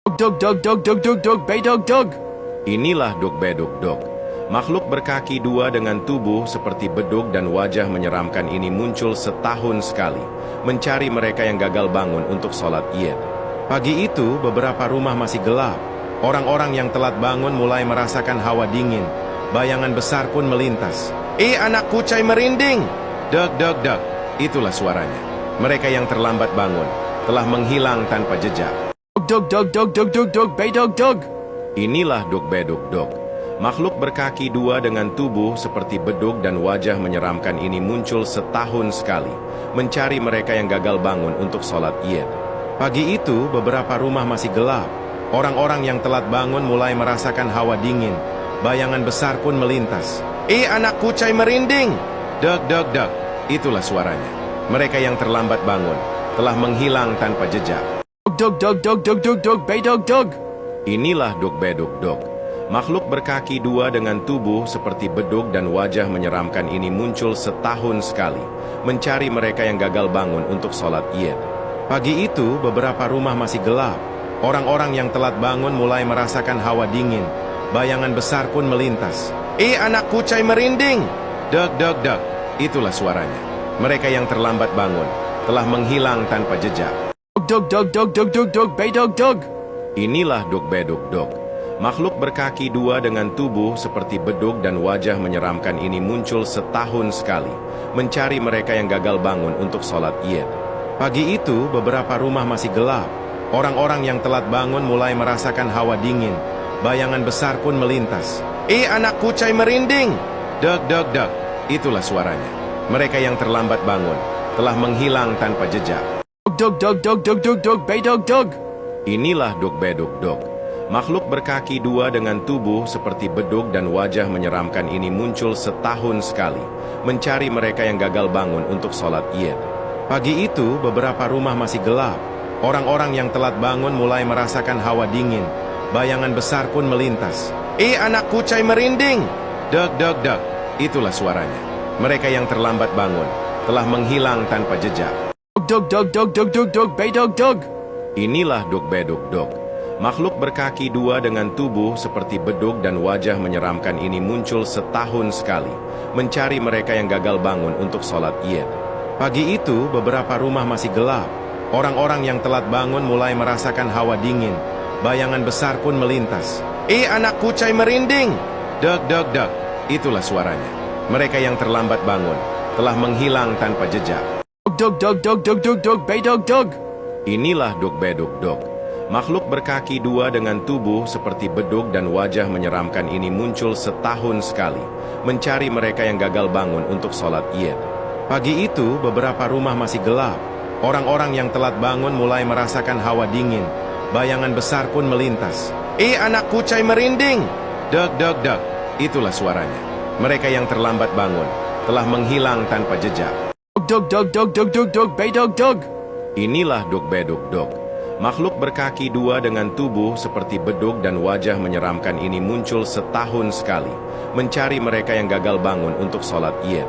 Dog dog dog dog dog dog bedog dog. Inilah dog bedug dog. Makhluk berkaki dua dengan tubuh seperti bedug dan wajah menyeramkan ini muncul setahun sekali, mencari mereka yang gagal bangun untuk sholat Id. Pagi itu beberapa rumah masih gelap. Orang-orang yang telat bangun mulai merasakan hawa dingin. Bayangan besar pun melintas. Anak kucai merinding! Deg deg deg. Itulah suaranya. Mereka yang terlambat bangun telah menghilang tanpa jejak. Dog dog dog dog dog dog bedog dog. Inilah dog bedug dog. Makhluk berkaki dua dengan tubuh seperti bedug dan wajah menyeramkan ini muncul setahun sekali, mencari mereka yang gagal bangun untuk sholat Id. Pagi itu beberapa rumah masih gelap. Orang-orang yang telat bangun mulai merasakan hawa dingin. Bayangan besar pun melintas. Anak kucai merinding! Deg deg deg. Itulah suaranya. Mereka yang terlambat bangun telah menghilang tanpa jejak. Dog dog dog dog dog dog bedog dog. Inilah dog bedug dog. Makhluk berkaki dua dengan tubuh seperti bedug dan wajah menyeramkan ini muncul setahun sekali, mencari mereka yang gagal bangun untuk sholat Id. Pagi itu beberapa rumah masih gelap. Orang-orang yang telat bangun mulai merasakan hawa dingin. Bayangan besar pun melintas. Anak kucai merinding! Deg deg deg. Itulah suaranya. Mereka yang terlambat bangun telah menghilang tanpa jejak. Dog dog dog dog dog dog bedog dog. Inilah dog bedug dog. Makhluk berkaki dua dengan tubuh seperti bedug dan wajah menyeramkan ini muncul setahun sekali, mencari mereka yang gagal bangun untuk sholat Id. Pagi itu beberapa rumah masih gelap. Orang-orang yang telat bangun mulai merasakan hawa dingin. Bayangan besar pun melintas. Anak kucai merinding! Deg deg deg. Itulah suaranya. Mereka yang terlambat bangun telah menghilang tanpa jejak. Dog dog dog dog dog dog bedog dog. Inilah dog bedug dog. Makhluk berkaki dua dengan tubuh seperti bedug dan wajah menyeramkan ini muncul setahun sekali, mencari mereka yang gagal bangun untuk sholat Id. Pagi itu beberapa rumah masih gelap. Orang-orang yang telat bangun mulai merasakan hawa dingin. Bayangan besar pun melintas. Anak kucai merinding! Deg deg deg. Itulah suaranya. Mereka yang terlambat bangun telah menghilang tanpa jejak. Dog dog dog dog dog dog bedog dog. Inilah dog bedug dog. Makhluk berkaki dua dengan tubuh seperti bedug dan wajah menyeramkan ini muncul setahun sekali, mencari mereka yang gagal bangun untuk sholat Id. Pagi itu beberapa rumah masih gelap. Orang-orang yang telat bangun mulai merasakan hawa dingin. Bayangan besar pun melintas. Anak kucai merinding! Deg deg deg. Itulah suaranya. Mereka yang terlambat bangun telah menghilang tanpa jejak. Dog dog dog dog dog dog bedog dog. Inilah dog bedug dog. Makhluk berkaki dua dengan tubuh seperti bedug dan wajah menyeramkan ini muncul setahun sekali, mencari mereka yang gagal bangun untuk sholat Id. Pagi itu beberapa rumah masih gelap. Orang-orang yang telat bangun mulai merasakan hawa dingin. Bayangan besar pun melintas. Anak kucai merinding! Deg deg deg. Itulah suaranya. Mereka yang terlambat bangun telah menghilang tanpa jejak. Dog dog dog dog dog dog bedog dog. Inilah dog bedug dog. Makhluk berkaki dua dengan tubuh seperti bedug dan wajah menyeramkan ini muncul setahun sekali, mencari mereka yang gagal bangun untuk sholat Id.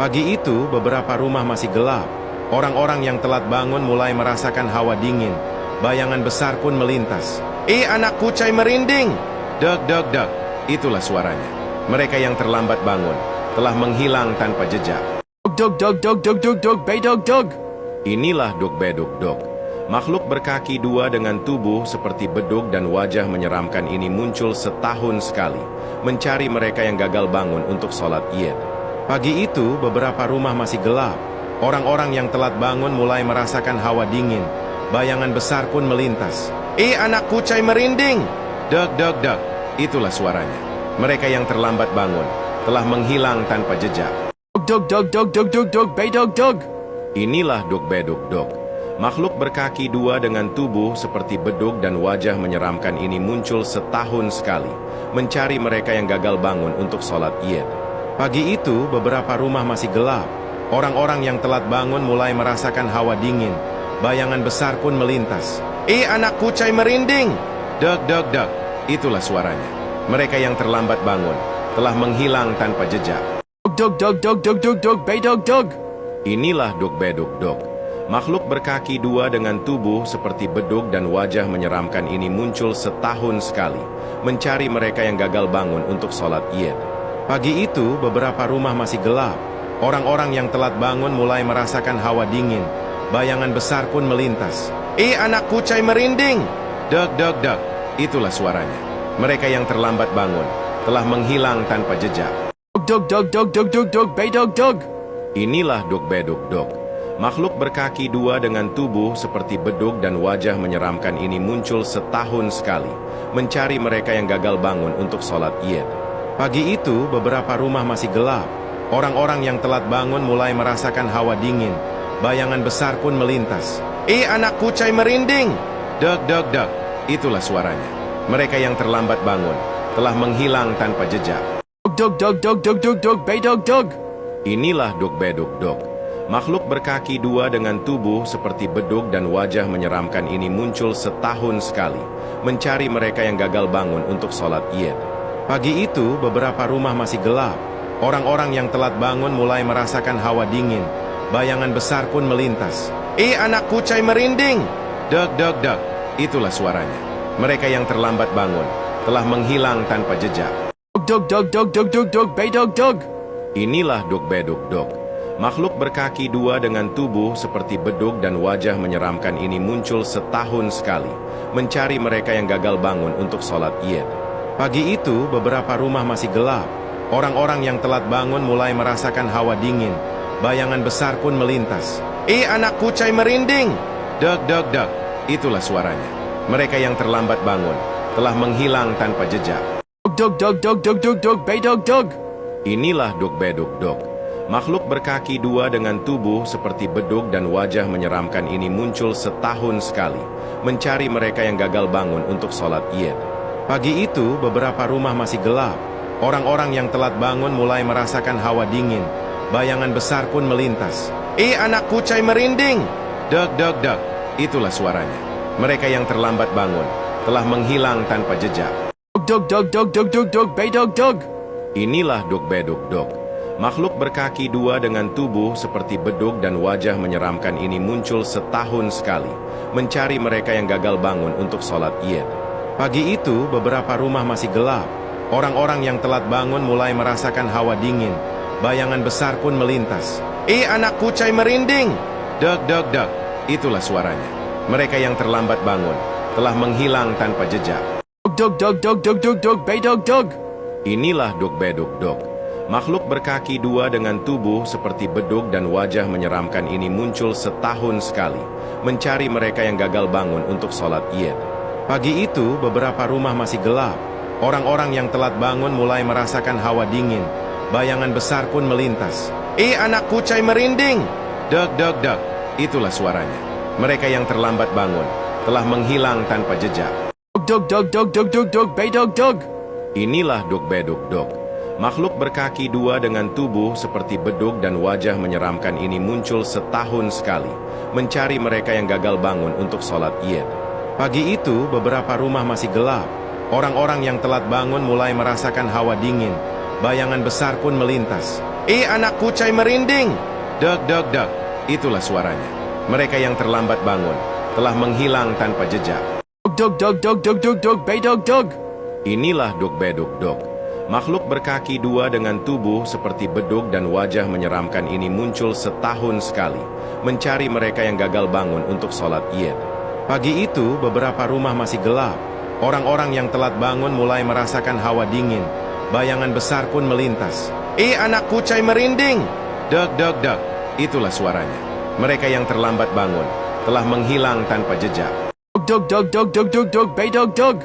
Pagi itu beberapa rumah masih gelap. Orang-orang yang telat bangun mulai merasakan hawa dingin. Bayangan besar pun melintas. Anak kucai merinding! Deg deg deg. Itulah suaranya. Mereka yang terlambat bangun telah menghilang tanpa jejak. Dog dog dog dog dog dog bedog dog. Inilah dog bedug dog. Makhluk berkaki dua dengan tubuh seperti bedug dan wajah menyeramkan ini muncul setahun sekali, mencari mereka yang gagal bangun untuk sholat Id. Pagi itu beberapa rumah masih gelap. Orang-orang yang telat bangun mulai merasakan hawa dingin. Bayangan besar pun melintas. Anak kucai merinding! Deg deg deg. Itulah suaranya. Mereka yang terlambat bangun telah menghilang tanpa jejak. Dog dog dog dog dog dog bedog dog. Inilah dog bedug dog. Makhluk berkaki dua dengan tubuh seperti bedug dan wajah menyeramkan ini muncul setahun sekali, mencari mereka yang gagal bangun untuk sholat Id. Pagi itu beberapa rumah masih gelap. Orang-orang yang telat bangun mulai merasakan hawa dingin. Bayangan besar pun melintas. Anak kucai merinding! Deg deg deg. Itulah suaranya. Mereka yang terlambat bangun telah menghilang tanpa jejak. Dog dog dog dog dog dog bedog dog. Inilah dog bedug dog. Makhluk berkaki dua dengan tubuh seperti bedug dan wajah menyeramkan ini muncul setahun sekali, mencari mereka yang gagal bangun untuk sholat Id. Pagi itu, beberapa rumah masih gelap. Orang-orang yang telat bangun mulai merasakan hawa dingin. Bayangan besar pun melintas. Anak kucai merinding! Deg, deg, deg. Itulah suaranya. Mereka yang terlambat bangun telah menghilang tanpa jejak. Dog dog dog dog dog dog bedog dog. Inilah dog bedug dog. Makhluk berkaki dua dengan tubuh seperti bedug dan wajah menyeramkan ini muncul setahun sekali, mencari mereka yang gagal bangun untuk sholat Id. Pagi itu, beberapa rumah masih gelap. Orang-orang yang telat bangun mulai merasakan hawa dingin. Bayangan besar pun melintas. Anak kucai merinding! Deg, deg, deg. Itulah suaranya. Mereka yang terlambat bangun telah menghilang tanpa jejak. Dog dog dog dog dog dog bedog dog. Inilah dog bedug dog. Makhluk berkaki dua dengan tubuh seperti bedug dan wajah menyeramkan ini muncul setahun sekali, mencari mereka yang gagal bangun untuk sholat Id. Pagi itu, beberapa rumah masih gelap. Orang-orang yang telat bangun mulai merasakan hawa dingin. Bayangan besar pun melintas. Anak kucai merinding! Deg, deg, deg. Itulah suaranya. Mereka yang terlambat bangun telah menghilang tanpa jejak. Dog dog dog dog dog dog bedog dog. Inilah dog bedug dog. Makhluk berkaki dua dengan tubuh seperti bedug dan wajah menyeramkan ini muncul setahun sekali, mencari mereka yang gagal bangun untuk sholat Id. Pagi itu, beberapa rumah masih gelap. Orang-orang yang telat bangun mulai merasakan hawa dingin. Bayangan besar pun melintas. Anak kucai merinding! Deg, deg, deg. Itulah suaranya. Mereka yang terlambat bangun telah menghilang tanpa jejak. Dog dog dog dog dog dog bedog dog. Inilah dog bedug dog. Makhluk berkaki dua dengan tubuh seperti bedug dan wajah menyeramkan ini muncul setahun sekali, mencari mereka yang gagal bangun untuk sholat Id. Pagi itu, beberapa rumah masih gelap. Orang-orang yang telat bangun mulai merasakan hawa dingin. Bayangan besar pun melintas. Anak kucai merinding! Deg, deg, deg. Itulah suaranya. Mereka yang terlambat bangun telah menghilang tanpa jejak. Dog dog dog dog dog dog bedog dog. Inilah dog bedug dog. Makhluk berkaki dua dengan tubuh seperti bedug dan wajah menyeramkan ini muncul setahun sekali, mencari mereka yang gagal bangun untuk sholat Id. Pagi itu, beberapa rumah masih gelap. Orang-orang yang telat bangun mulai merasakan hawa dingin. Bayangan besar pun melintas. Anak kucai merinding! Deg, deg, deg. Itulah suaranya. Mereka yang terlambat bangun telah menghilang tanpa jejak. Dog dog dog dog dog dog bedog dog. Inilah dog bedug dog. Makhluk berkaki dua dengan tubuh seperti bedug dan wajah menyeramkan ini muncul setahun sekali, mencari mereka yang gagal bangun untuk sholat Id. Pagi itu, beberapa rumah masih gelap. Orang-orang yang telat bangun mulai merasakan hawa dingin. Bayangan besar pun melintas. Anak kucai merinding! Deg, deg, deg. Itulah suaranya. Mereka yang terlambat bangun telah menghilang tanpa jejak. Dog dog dog dog dog dog bedog dog. Inilah dog bedug dog. Makhluk berkaki dua dengan tubuh seperti bedug dan wajah menyeramkan ini muncul setahun sekali, mencari mereka yang gagal bangun untuk sholat Id. Pagi itu, beberapa rumah masih gelap. Orang-orang yang telat bangun mulai merasakan hawa dingin. Bayangan besar pun melintas. Anak kucai merinding! Deg, deg, deg. Itulah suaranya. Mereka yang terlambat bangun telah menghilang tanpa jejak. Dog dog dog dog dog dog bedog dog. Inilah dog bedug dog. Makhluk berkaki dua dengan tubuh seperti bedug dan wajah menyeramkan ini muncul setahun sekali, mencari mereka yang gagal bangun untuk sholat Id. Pagi itu, beberapa rumah masih gelap. Orang-orang yang telat bangun mulai merasakan hawa dingin. Bayangan besar pun melintas. Anak kucai merinding! Deg, deg, deg. Itulah suaranya. Mereka yang terlambat bangun telah menghilang tanpa jejak. Dog dog dog dog dog dog bedog dog.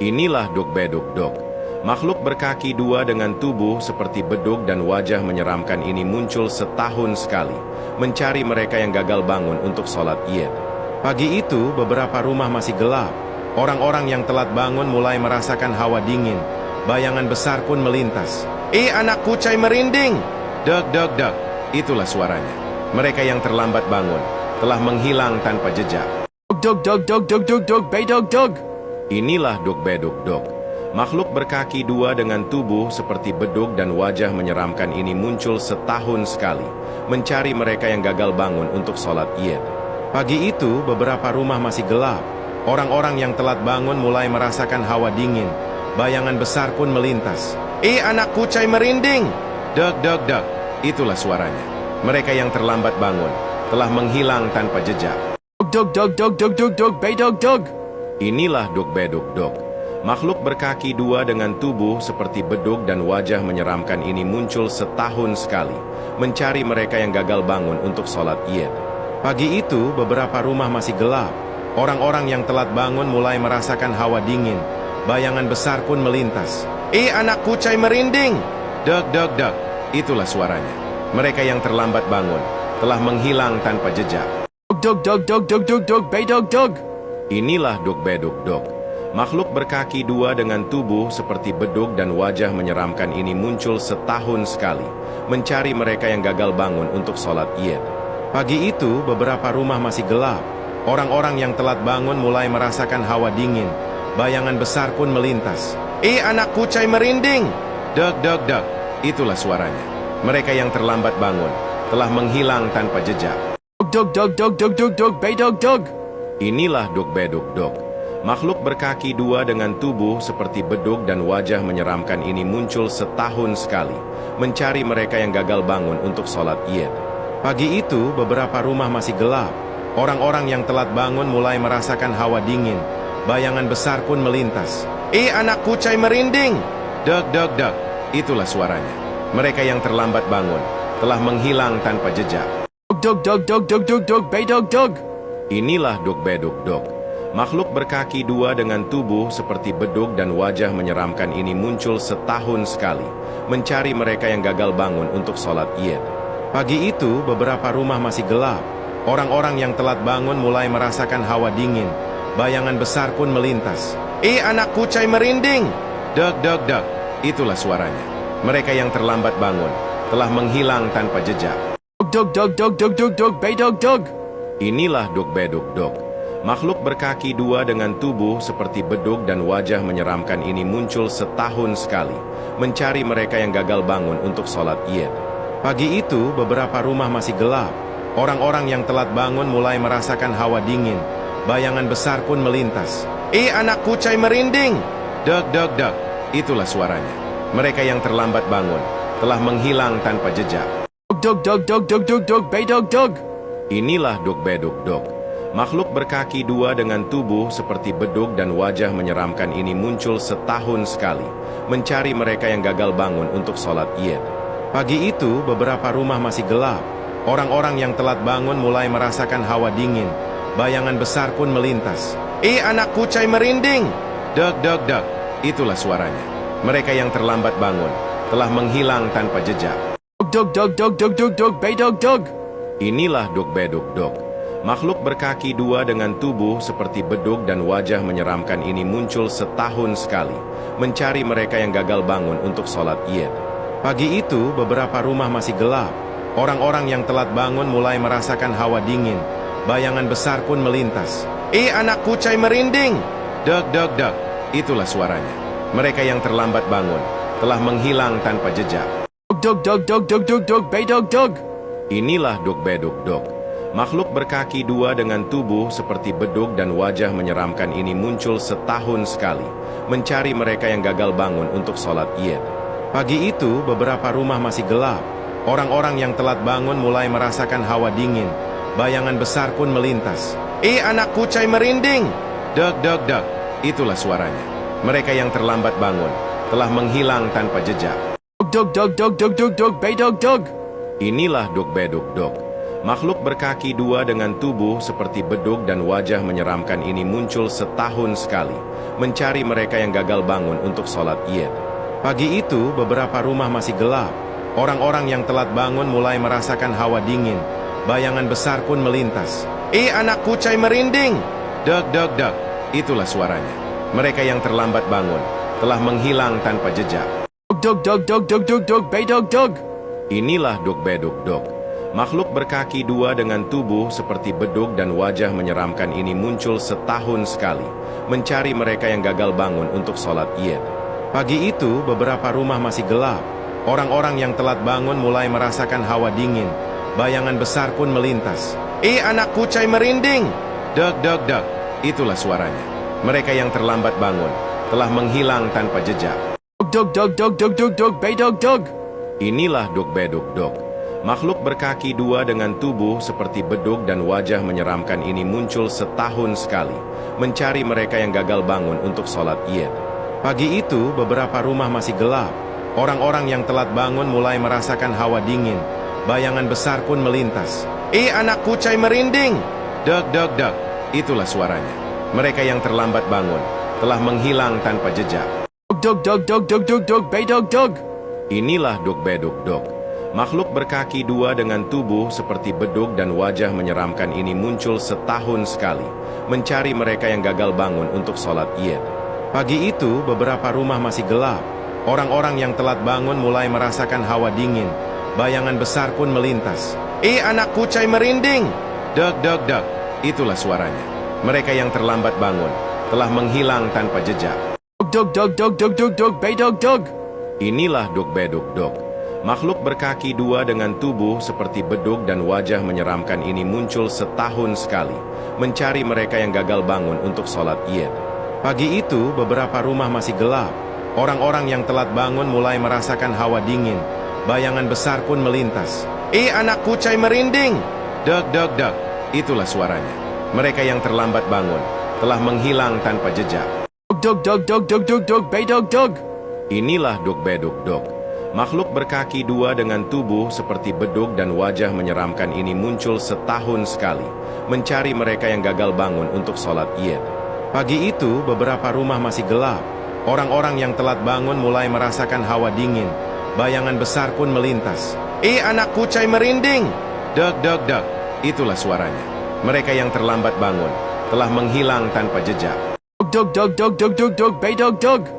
Inilah dog bedug dog. Makhluk berkaki dua dengan tubuh seperti bedug dan wajah menyeramkan ini muncul setahun sekali, mencari mereka yang gagal bangun untuk sholat Id. Pagi itu, beberapa rumah masih gelap. Orang-orang yang telat bangun mulai merasakan hawa dingin. Bayangan besar pun melintas. Anak kucai merinding! Deg, deg, deg. Itulah suaranya. Mereka yang terlambat bangun telah menghilang tanpa jejak. Dog dog dog dog dog dog bedog dog. Inilah dog bedug dog. Makhluk berkaki dua dengan tubuh seperti bedug dan wajah menyeramkan ini muncul setahun sekali, mencari mereka yang gagal bangun untuk sholat Id. Pagi itu, beberapa rumah masih gelap. Orang-orang yang telat bangun mulai merasakan hawa dingin. Bayangan besar pun melintas. Anak kucai merinding! Deg, deg, deg. Itulah suaranya. Mereka yang terlambat bangun telah menghilang tanpa jejak. Dog, dog, dog, dog, dog, dog, bay dog, dog. Inilah Dog Bedug Dog. Makhluk berkaki dua dengan tubuh seperti bedug dan wajah menyeramkan ini muncul setahun sekali, mencari mereka yang gagal bangun untuk sholat Id. Pagi itu, beberapa rumah masih gelap. Orang-orang yang telat bangun mulai merasakan hawa dingin. Bayangan besar pun melintas. Anak kucai merinding! Deg, deg, deg. Itulah suaranya. Mereka yang terlambat bangun telah menghilang tanpa jejak. Dog, dog, dog, dog, dog, dog, bay dog, dog. Inilah Dog Bedug Dog. Makhluk berkaki dua dengan tubuh seperti bedug dan wajah menyeramkan ini muncul setahun sekali, mencari mereka yang gagal bangun untuk sholat Id. Pagi itu, beberapa rumah masih gelap. Orang-orang yang telat bangun mulai merasakan hawa dingin. Bayangan besar pun melintas. Anak kucai merinding! Deg, deg, deg. Itulah suaranya. Mereka yang terlambat bangun telah menghilang tanpa jejak. Dog, dog, dog, dog, dog, dog, bay dog, dog. Inilah Dog Bedug Dog. Makhluk berkaki dua dengan tubuh seperti bedug dan wajah menyeramkan ini muncul setahun sekali, mencari mereka yang gagal bangun untuk sholat Id. Pagi itu, beberapa rumah masih gelap. Orang-orang yang telat bangun mulai merasakan hawa dingin. Bayangan besar pun melintas. Anak kucai merinding! Deg, deg, deg. Itulah suaranya. Mereka yang terlambat bangun telah menghilang tanpa jejak. Dog, dog, dog, dog, dog, dog, bay dog, dog. Inilah Dog Bedug Dog. Makhluk berkaki dua dengan tubuh seperti bedug dan wajah menyeramkan ini muncul setahun sekali, mencari mereka yang gagal bangun untuk sholat Id. Pagi itu, beberapa rumah masih gelap. Orang-orang yang telat bangun mulai merasakan hawa dingin. Bayangan besar pun melintas. Anak kucai merinding! Deg, deg, deg. Itulah suaranya. Mereka yang terlambat bangun telah menghilang tanpa jejak. Dog, dog, dog, dog, dog, dog, bay dog, dog. Inilah Dog Bedug Dog. Makhluk berkaki dua dengan tubuh seperti bedug dan wajah menyeramkan ini muncul setahun sekali, mencari mereka yang gagal bangun untuk sholat Id. Pagi itu, beberapa rumah masih gelap. Orang-orang yang telat bangun mulai merasakan hawa dingin. Bayangan besar pun melintas. Anak kucai merinding! Deg, deg, deg. Itulah suaranya. Mereka yang terlambat bangun telah menghilang tanpa jejak. Dog, dog, dog, dog, dog, dog, bay dog, dog. Inilah Dog Bedug Dog. Makhluk berkaki dua dengan tubuh seperti bedug dan wajah menyeramkan ini muncul setahun sekali, mencari mereka yang gagal bangun untuk sholat Id. Pagi itu, beberapa rumah masih gelap. Orang-orang yang telat bangun mulai merasakan hawa dingin. Bayangan besar pun melintas. Anak kucai merinding! Deg, deg, deg. Itulah suaranya. Mereka yang terlambat bangun telah menghilang tanpa jejak. Dog, dog, dog, dog, dog, dog, bay dog, dog. Inilah Dog Bedug Dog. Makhluk berkaki dua dengan tubuh seperti bedug dan wajah menyeramkan ini muncul setahun sekali, mencari mereka yang gagal bangun untuk sholat Id. Pagi itu, beberapa rumah masih gelap. Orang-orang yang telat bangun mulai merasakan hawa dingin. Bayangan besar pun melintas. Anak kucai merinding! Deg, deg, deg. Itulah suaranya. Mereka yang terlambat bangun telah menghilang tanpa jejak. Dog, dog, dog, dog, dog, dog, bay dog, dog. Inilah Dog Bedug Dog. Makhluk berkaki dua dengan tubuh seperti bedug dan wajah menyeramkan ini muncul setahun sekali, mencari mereka yang gagal bangun untuk sholat Id. Pagi itu, beberapa rumah masih gelap. Orang-orang yang telat bangun mulai merasakan hawa dingin. Bayangan besar pun melintas. Anak kucai merinding! Deg, deg, deg. Itulah suaranya. Mereka yang terlambat bangun telah menghilang tanpa jejak. Dog, dog, dog, dog, dog, dog, bay dog, dog. Inilah Dog Bedug Dog. Makhluk berkaki dua dengan tubuh seperti bedug dan wajah menyeramkan ini muncul setahun sekali, mencari mereka yang gagal bangun untuk sholat Id. Pagi itu, beberapa rumah masih gelap. Orang-orang yang telat bangun mulai merasakan hawa dingin. Bayangan besar pun melintas. Anak kucai merinding! Deg, deg, deg. Itulah suaranya. Mereka yang terlambat bangun telah menghilang tanpa jejak. Dog, dog, dog, dog, dog, dog, bay dog, dog. Inilah Dog Bedug Dog. Makhluk berkaki dua dengan tubuh seperti bedug dan wajah menyeramkan ini muncul setahun sekali, mencari mereka yang gagal bangun untuk sholat Id. Pagi itu, beberapa rumah masih gelap. Orang-orang yang telat bangun mulai merasakan hawa dingin. Bayangan besar pun melintas. anak kucai merinding! Deg, deg, deg. Itulah suaranya. Mereka yang terlambat bangun telah menghilang tanpa jejak. Dog dog dog dog dog dog bay dog dog. Inilah Dog Bedug Dog. Makhluk berkaki dua dengan tubuh seperti bedug dan wajah menyeramkan ini muncul setahun sekali, mencari mereka yang gagal bangun untuk sholat Id. Pagi itu, beberapa rumah masih gelap. Orang-orang yang telat bangun mulai merasakan hawa dingin. Bayangan besar pun melintas. Anak kucai merinding! Deg, deg, deg. Itulah suaranya. Mereka yang terlambat bangun telah menghilang tanpa jejak. Dog dog dog dog dog dog bay dog dog. Inilah Dog Bedug Dog. Makhluk berkaki dua dengan tubuh seperti bedug dan wajah menyeramkan ini muncul setahun sekali, mencari mereka yang gagal bangun untuk sholat Id. Pagi itu, beberapa rumah masih gelap. Orang-orang yang telat bangun mulai merasakan hawa dingin. Bayangan besar pun melintas. Anak kucai merinding! Deg, deg, deg. Itulah suaranya. Mereka yang terlambat bangun telah menghilang tanpa jejak. Dog dog dog dog dog dog bay dog dog. Inilah Dog Bedug Dog. Makhluk berkaki dua dengan tubuh seperti bedug dan wajah menyeramkan ini muncul setahun sekali, mencari mereka yang gagal bangun untuk sholat Id. Pagi itu, beberapa rumah masih gelap. Orang-orang yang telat bangun mulai merasakan hawa dingin. Bayangan besar pun melintas. Anak kucai merinding! Deg, deg, deg. Itulah suaranya. Mereka yang terlambat bangun telah menghilang tanpa jejak. Dog dog dog dog dog dog bay dog dog. Inilah Dog Bedug Dog. Makhluk berkaki dua dengan tubuh seperti bedug dan wajah menyeramkan ini muncul setahun sekali, mencari mereka yang gagal bangun untuk sholat Id. Pagi itu, beberapa rumah masih gelap. Orang-orang yang telat bangun mulai merasakan hawa dingin. Bayangan besar pun melintas. Anak kucai merinding! Deg, deg, deg. Itulah suaranya. Mereka yang terlambat bangun telah menghilang tanpa jejak. Dog dog dog dog dog dog bay dog dog.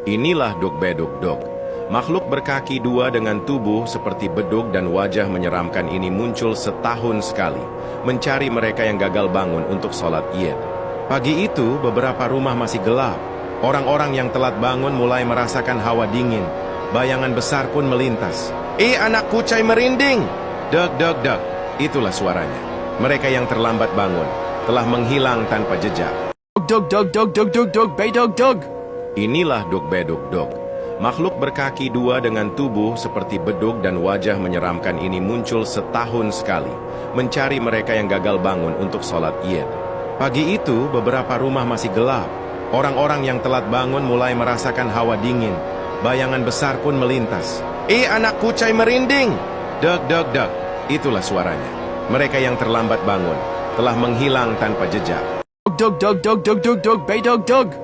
Inilah Dog Bedug Dog. Makhluk berkaki dua dengan tubuh seperti bedug dan wajah menyeramkan ini muncul setahun sekali, mencari mereka yang gagal bangun untuk sholat Id. Pagi itu, beberapa rumah masih gelap. Orang-orang yang telat bangun mulai merasakan hawa dingin. Bayangan besar pun melintas. Anak kucai merinding! Deg, deg, deg. Itulah suaranya. Mereka yang terlambat bangun telah menghilang tanpa jejak. Dog dog dog dog dog dog bay dog dog. Inilah Dog Bedug Dog. Makhluk berkaki dua dengan tubuh seperti bedug dan wajah menyeramkan ini muncul setahun sekali, mencari mereka yang gagal bangun untuk sholat Id. Pagi itu, beberapa rumah masih gelap. Orang-orang yang telat bangun mulai merasakan hawa dingin. Bayangan besar pun melintas. Anak kucai merinding! Deg, deg, deg. Itulah suaranya. Mereka yang terlambat bangun telah menghilang tanpa jejak. Dog dog dog dog dog dog bay dog dog.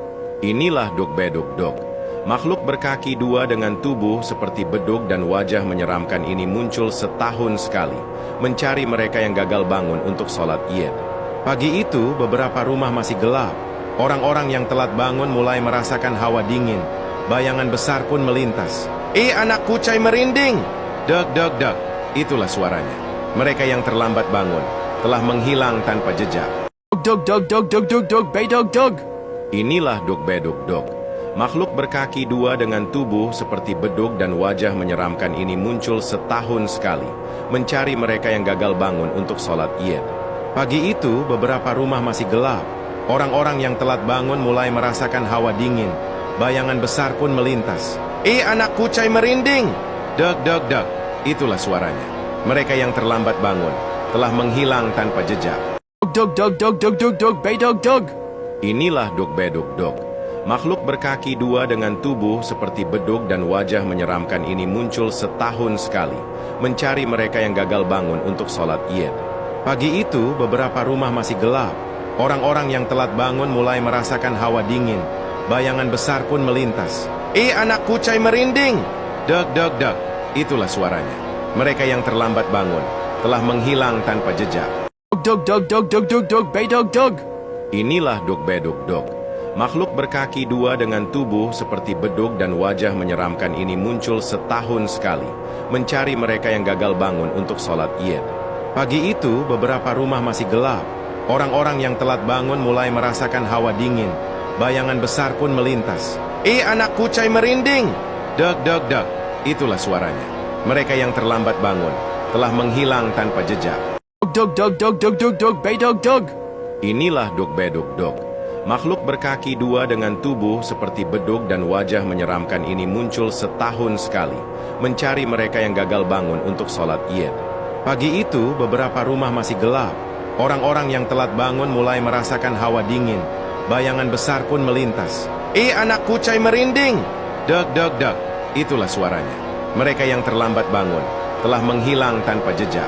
Inilah Dog Bedug Dog. Makhluk berkaki dua dengan tubuh seperti bedug dan wajah menyeramkan ini muncul setahun sekali, mencari mereka yang gagal bangun untuk sholat Id. Pagi itu, beberapa rumah masih gelap. Orang-orang yang telat bangun mulai merasakan hawa dingin. Bayangan besar pun melintas. Anak kucai merinding! Deg, deg, deg. Itulah suaranya. Mereka yang terlambat bangun telah menghilang tanpa jejak. Dog dog dog dog dog dog bay dog dog. Inilah Dog Bedug Dog. Makhluk berkaki dua dengan tubuh seperti bedug dan wajah menyeramkan ini muncul setahun sekali, mencari mereka yang gagal bangun untuk sholat Id. Pagi itu, beberapa rumah masih gelap. Orang-orang yang telat bangun mulai merasakan hawa dingin. Bayangan besar pun melintas. Anak kucai merinding! Deg, deg, deg. Itulah suaranya. Mereka yang terlambat bangun telah menghilang tanpa jejak. Dog dog dog dog dog dog bay dog dog. Inilah Dog Bedug Dog. Makhluk berkaki dua dengan tubuh seperti bedug dan wajah menyeramkan ini muncul setahun sekali, mencari mereka yang gagal bangun untuk sholat Id. Pagi itu, beberapa rumah masih gelap. Orang-orang yang telat bangun mulai merasakan hawa dingin. Bayangan besar pun melintas. Anak kucai merinding! Deg, deg, deg. Itulah suaranya. Mereka yang terlambat bangun telah menghilang tanpa jejak. Dog dog dog dog dog dog bay dog dog. Inilah Dog Bedug Dog. Makhluk berkaki dua dengan tubuh seperti bedug dan wajah menyeramkan ini muncul setahun sekali, mencari mereka yang gagal bangun untuk sholat Id. Pagi itu, beberapa rumah masih gelap. Orang-orang yang telat bangun mulai merasakan hawa dingin. Bayangan besar pun melintas. Anak kucai merinding! Deg, deg, deg. Itulah suaranya. Mereka yang terlambat bangun telah menghilang tanpa jejak. Dug dug dug dug dug dug bedug dug. Inilah dug-bedug dug. Makhluk berkaki dua dengan tubuh seperti bedug dan wajah menyeramkan ini muncul setahun sekali, mencari mereka yang gagal bangun untuk sholat Id. Pagi itu, beberapa rumah masih gelap. Orang-orang yang telat bangun mulai merasakan hawa dingin. Bayangan besar pun melintas. Anak kucai merinding! Deg deg deg. Itulah suaranya. Mereka yang terlambat bangun telah menghilang tanpa jejak.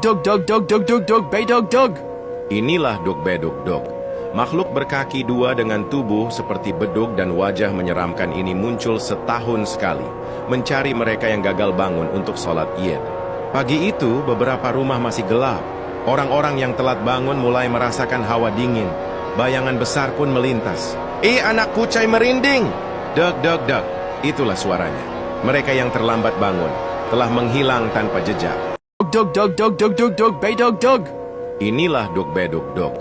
Dug dug dug dug dug dug bedug dug. Inilah dug-bedug dug. Makhluk berkaki dua dengan tubuh seperti bedug dan wajah menyeramkan ini muncul setahun sekali, mencari mereka yang gagal bangun untuk sholat Id. Pagi itu, beberapa rumah masih gelap. Orang-orang yang telat bangun mulai merasakan hawa dingin. Bayangan besar pun melintas. Anak kucai merinding! Deg deg deg. Itulah suaranya. Mereka yang terlambat bangun telah menghilang tanpa jejak. Dug dug dug dug dug dug bedug dug. Inilah dug-bedug dug.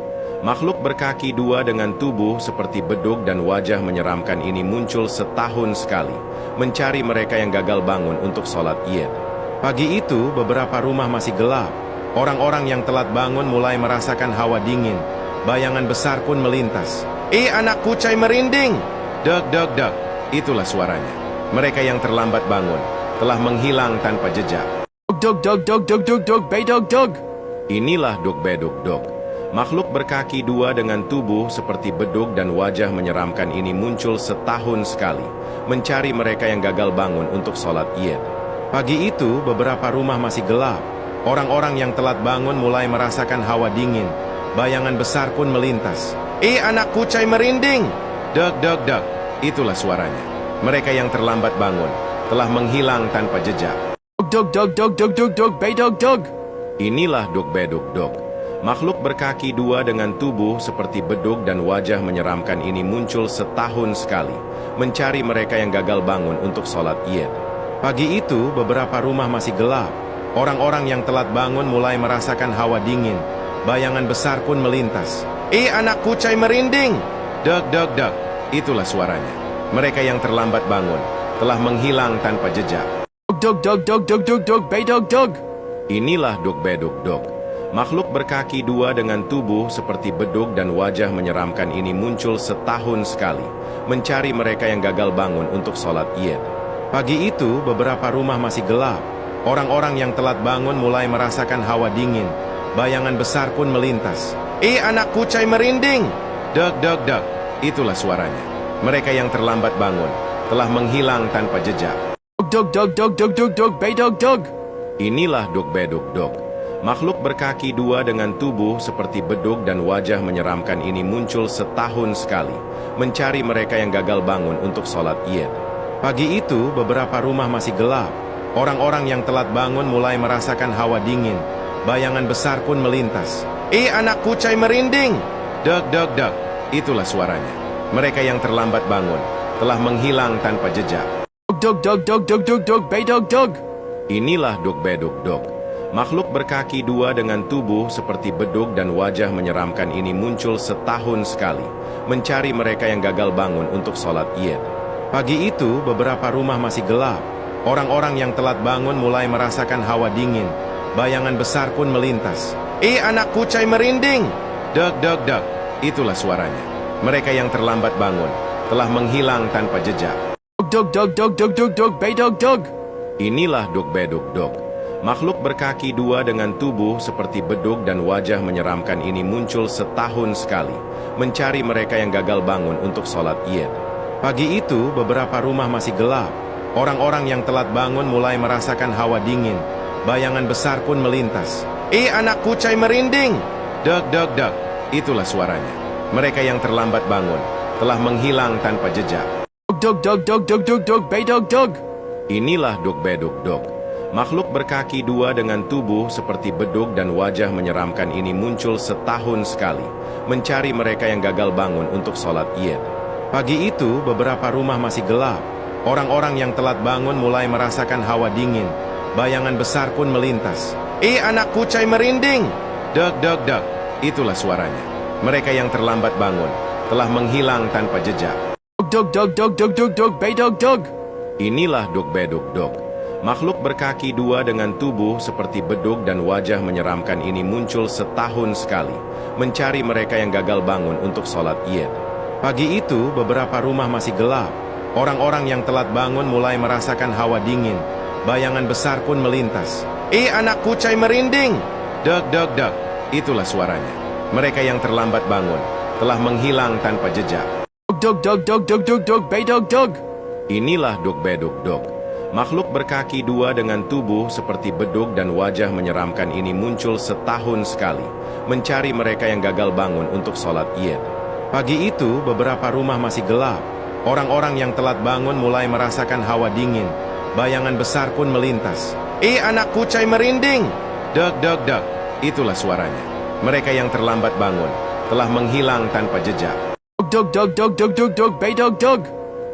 Makhluk berkaki dua dengan tubuh seperti bedug dan wajah menyeramkan ini muncul setahun sekali, mencari mereka yang gagal bangun untuk sholat Id. Pagi itu, beberapa rumah masih gelap. Orang-orang yang telat bangun mulai merasakan hawa dingin. Bayangan besar pun melintas. Anak kucai merinding! Deg deg deg. Itulah suaranya. Mereka yang terlambat bangun telah menghilang tanpa jejak. Dug dug dug dug dug dug bedug dug. Inilah dug-bedug dug. Makhluk berkaki dua dengan tubuh seperti bedug dan wajah menyeramkan ini muncul setahun sekali, mencari mereka yang gagal bangun untuk sholat Id. Pagi itu, beberapa rumah masih gelap. Orang-orang yang telat bangun mulai merasakan hawa dingin. Bayangan besar pun melintas. Anak kucai merinding! Deg deg deg. Itulah suaranya. Mereka yang terlambat bangun telah menghilang tanpa jejak. Dug dug dug dug dug dug bedug dug. Inilah dug-bedug dug. Makhluk berkaki dua dengan tubuh seperti bedug dan wajah menyeramkan ini muncul setahun sekali, mencari mereka yang gagal bangun untuk sholat Id. Pagi itu, beberapa rumah masih gelap. Orang-orang yang telat bangun mulai merasakan hawa dingin. Bayangan besar pun melintas. Anak kucai merinding! Deg deg deg. Itulah suaranya. Mereka yang terlambat bangun telah menghilang tanpa jejak. Dug dug dug dug dug dug bedug dug. Inilah dug-bedug dug. Makhluk berkaki dua dengan tubuh seperti bedug dan wajah menyeramkan ini muncul setahun sekali, mencari mereka yang gagal bangun untuk sholat Id. Pagi itu, beberapa rumah masih gelap. Orang-orang yang telat bangun mulai merasakan hawa dingin. Bayangan besar pun melintas. Anak kucai merinding! Deg deg deg. Itulah suaranya. Mereka yang terlambat bangun telah menghilang tanpa jejak. Dug dug dug dug dug dug bedug dug. Inilah dug-bedug dug. Makhluk berkaki dua dengan tubuh seperti bedug dan wajah menyeramkan ini muncul setahun sekali, mencari mereka yang gagal bangun untuk sholat Id. Pagi itu, beberapa rumah masih gelap. Orang-orang yang telat bangun mulai merasakan hawa dingin. Bayangan besar pun melintas. Anak kucai merinding! Deg deg deg. Itulah suaranya. Mereka yang terlambat bangun telah menghilang tanpa jejak. Dug dug dug dug dug dug bedug dug. Inilah dug-bedug dug. Makhluk berkaki dua dengan tubuh seperti bedug dan wajah menyeramkan ini muncul setahun sekali, mencari mereka yang gagal bangun untuk sholat Id. Pagi itu, beberapa rumah masih gelap. Orang-orang yang telat bangun mulai merasakan hawa dingin. Bayangan besar pun melintas. Anak kucai merinding! Deg deg deg. Itulah suaranya. Mereka yang terlambat bangun telah menghilang tanpa jejak. Dug dug dug dug dug dug bedug dug. Inilah dug-bedug dug. Makhluk berkaki dua dengan tubuh seperti bedug dan wajah menyeramkan ini muncul setahun sekali, mencari mereka yang gagal bangun untuk sholat Id. Pagi itu, beberapa rumah masih gelap. Orang-orang yang telat bangun mulai merasakan hawa dingin. Bayangan besar pun melintas. Anak kucai merinding! Deg deg deg. Itulah suaranya. Mereka yang terlambat bangun telah menghilang tanpa jejak. Dug dug dug dug dug dug bedug dug. Inilah dug-bedug dug. Makhluk berkaki dua dengan tubuh seperti bedug dan wajah menyeramkan ini muncul setahun sekali, mencari mereka yang gagal bangun untuk sholat Id. Pagi itu, beberapa rumah masih gelap. Orang-orang yang telat bangun mulai merasakan hawa dingin. Bayangan besar pun melintas. Anak kucai merinding! Deg deg deg. Itulah suaranya. Mereka yang terlambat bangun telah menghilang tanpa jejak. Dug dug dug dug dug dug bedug dug. Inilah dug-bedug dug. Makhluk berkaki dua dengan tubuh seperti bedug dan wajah menyeramkan ini muncul setahun sekali, mencari mereka yang gagal bangun untuk sholat Id. Pagi itu, beberapa rumah masih gelap. Orang-orang yang telat bangun mulai merasakan hawa dingin. Bayangan besar pun melintas. Anak kucai merinding! Deg, deg, deg. Itulah suaranya. Mereka yang terlambat bangun telah menghilang tanpa jejak. Dog dog dog dog dog dog bedog dog. Inilah dog bedug dog. Makhluk berkaki dua dengan tubuh seperti bedug dan wajah menyeramkan ini muncul setahun sekali, mencari mereka yang gagal bangun untuk sholat Id. Pagi itu, beberapa rumah masih gelap. Orang-orang yang telat bangun mulai merasakan hawa dingin. Bayangan besar pun melintas. Anak kucai merinding! Deg, deg, deg. Itulah suaranya. Mereka yang terlambat bangun telah menghilang tanpa jejak. Dog dog dog dog dog dog bedog dog.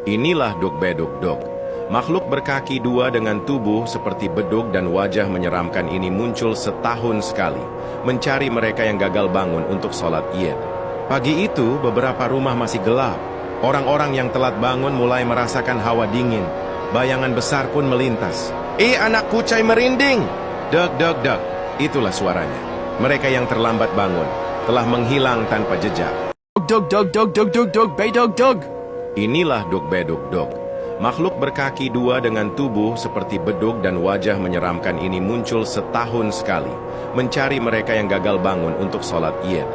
Inilah dog bedug dog. Makhluk berkaki dua dengan tubuh seperti bedug dan wajah menyeramkan ini muncul setahun sekali, mencari mereka yang gagal bangun untuk sholat Id. Pagi itu, beberapa rumah masih gelap. Orang-orang yang telat bangun mulai merasakan hawa dingin. Bayangan besar pun melintas. Anak kucai merinding! Deg, deg, deg. Itulah suaranya. Mereka yang terlambat bangun telah menghilang tanpa jejak. Dog dog dog dog dog dog bedog dog. Inilah dog bedug dog. Makhluk berkaki dua dengan tubuh seperti bedug dan wajah menyeramkan ini muncul setahun sekali, mencari mereka yang gagal bangun untuk sholat Id.